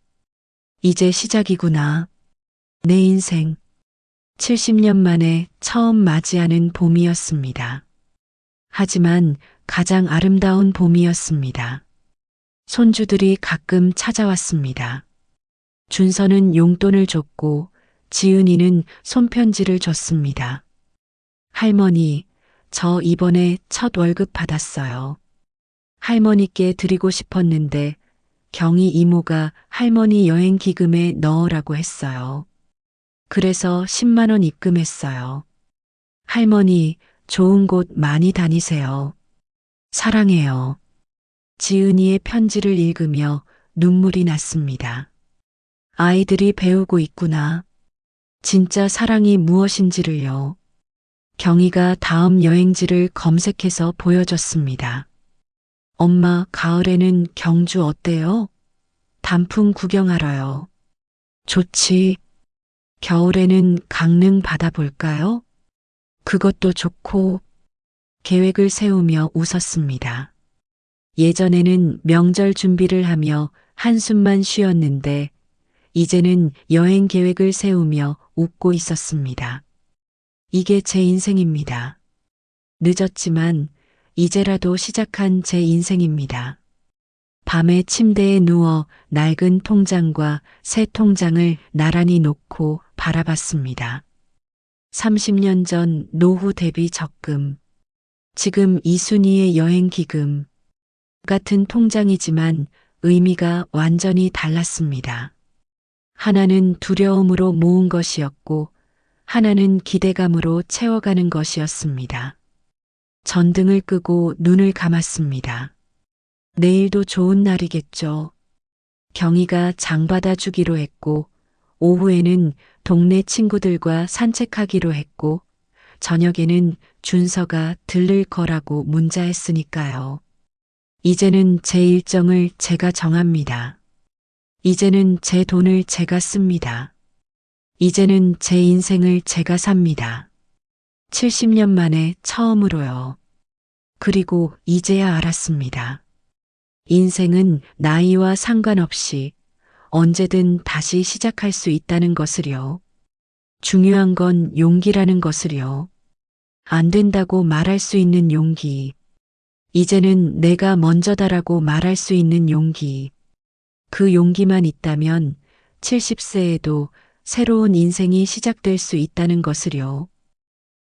이제 시작이구나. 내 인생. 70년 만에 처음 맞이하는 봄이었습니다. 하지만 가장 아름다운 봄이었습니다. 손주들이 가끔 찾아왔습니다. 준서는 용돈을 줬고 지은이는 손편지를 줬습니다. 할머니, 저 이번에 첫 월급 받았어요. 할머니께 드리고 싶었는데 경희 이모가 할머니 여행 기금에 넣으라고 했어요. 그래서 10만 원 입금했어요. 할머니, 좋은 곳 많이 다니세요. 사랑해요. 지은이의 편지를 읽으며 눈물이 났습니다. 아이들이 배우고 있구나. 진짜 사랑이 무엇인지를요. 경희가 다음 여행지를 검색해서 보여줬습니다. 엄마, 가을에는 경주 어때요? 단풍 구경하러요. 좋지. 겨울에는 강릉 바다 볼까요? 그것도 좋고. 계획을 세우며 웃었습니다. 예전에는 명절 준비를 하며 한숨만 쉬었는데 이제는 여행 계획을 세우며 웃고 있었습니다. 이게 제 인생입니다. 늦었지만 이제라도 시작한 제 인생입니다. 밤에 침대에 누워 낡은 통장과 새 통장을 나란히 놓고 바라봤습니다. 30년 전 노후 대비 적금, 지금 이순희의 여행 기금, 같은 통장이지만 의미가 완전히 달랐습니다. 하나는 두려움으로 모은 것이었고 하나는 기대감으로 채워가는 것이었습니다. 전등을 끄고 눈을 감았습니다. 내일도 좋은 날이겠죠. 경희가 장 받아주기로 했고 오후에는 동네 친구들과 산책하기로 했고 저녁에는 준서가 들를 거라고 문자했으니까요. 이제는 제 일정을 제가 정합니다. 이제는 제 돈을 제가 씁니다. 이제는 제 인생을 제가 삽니다. 70년 만에 처음으로요. 그리고 이제야 알았습니다. 인생은 나이와 상관없이 언제든 다시 시작할 수 있다는 것을요. 중요한 건 용기라는 것을요. 안 된다고 말할 수 있는 용기. 이제는 내가 먼저다라고 말할 수 있는 용기. 그 용기만 있다면 70세에도 새로운 인생이 시작될 수 있다는 것을요.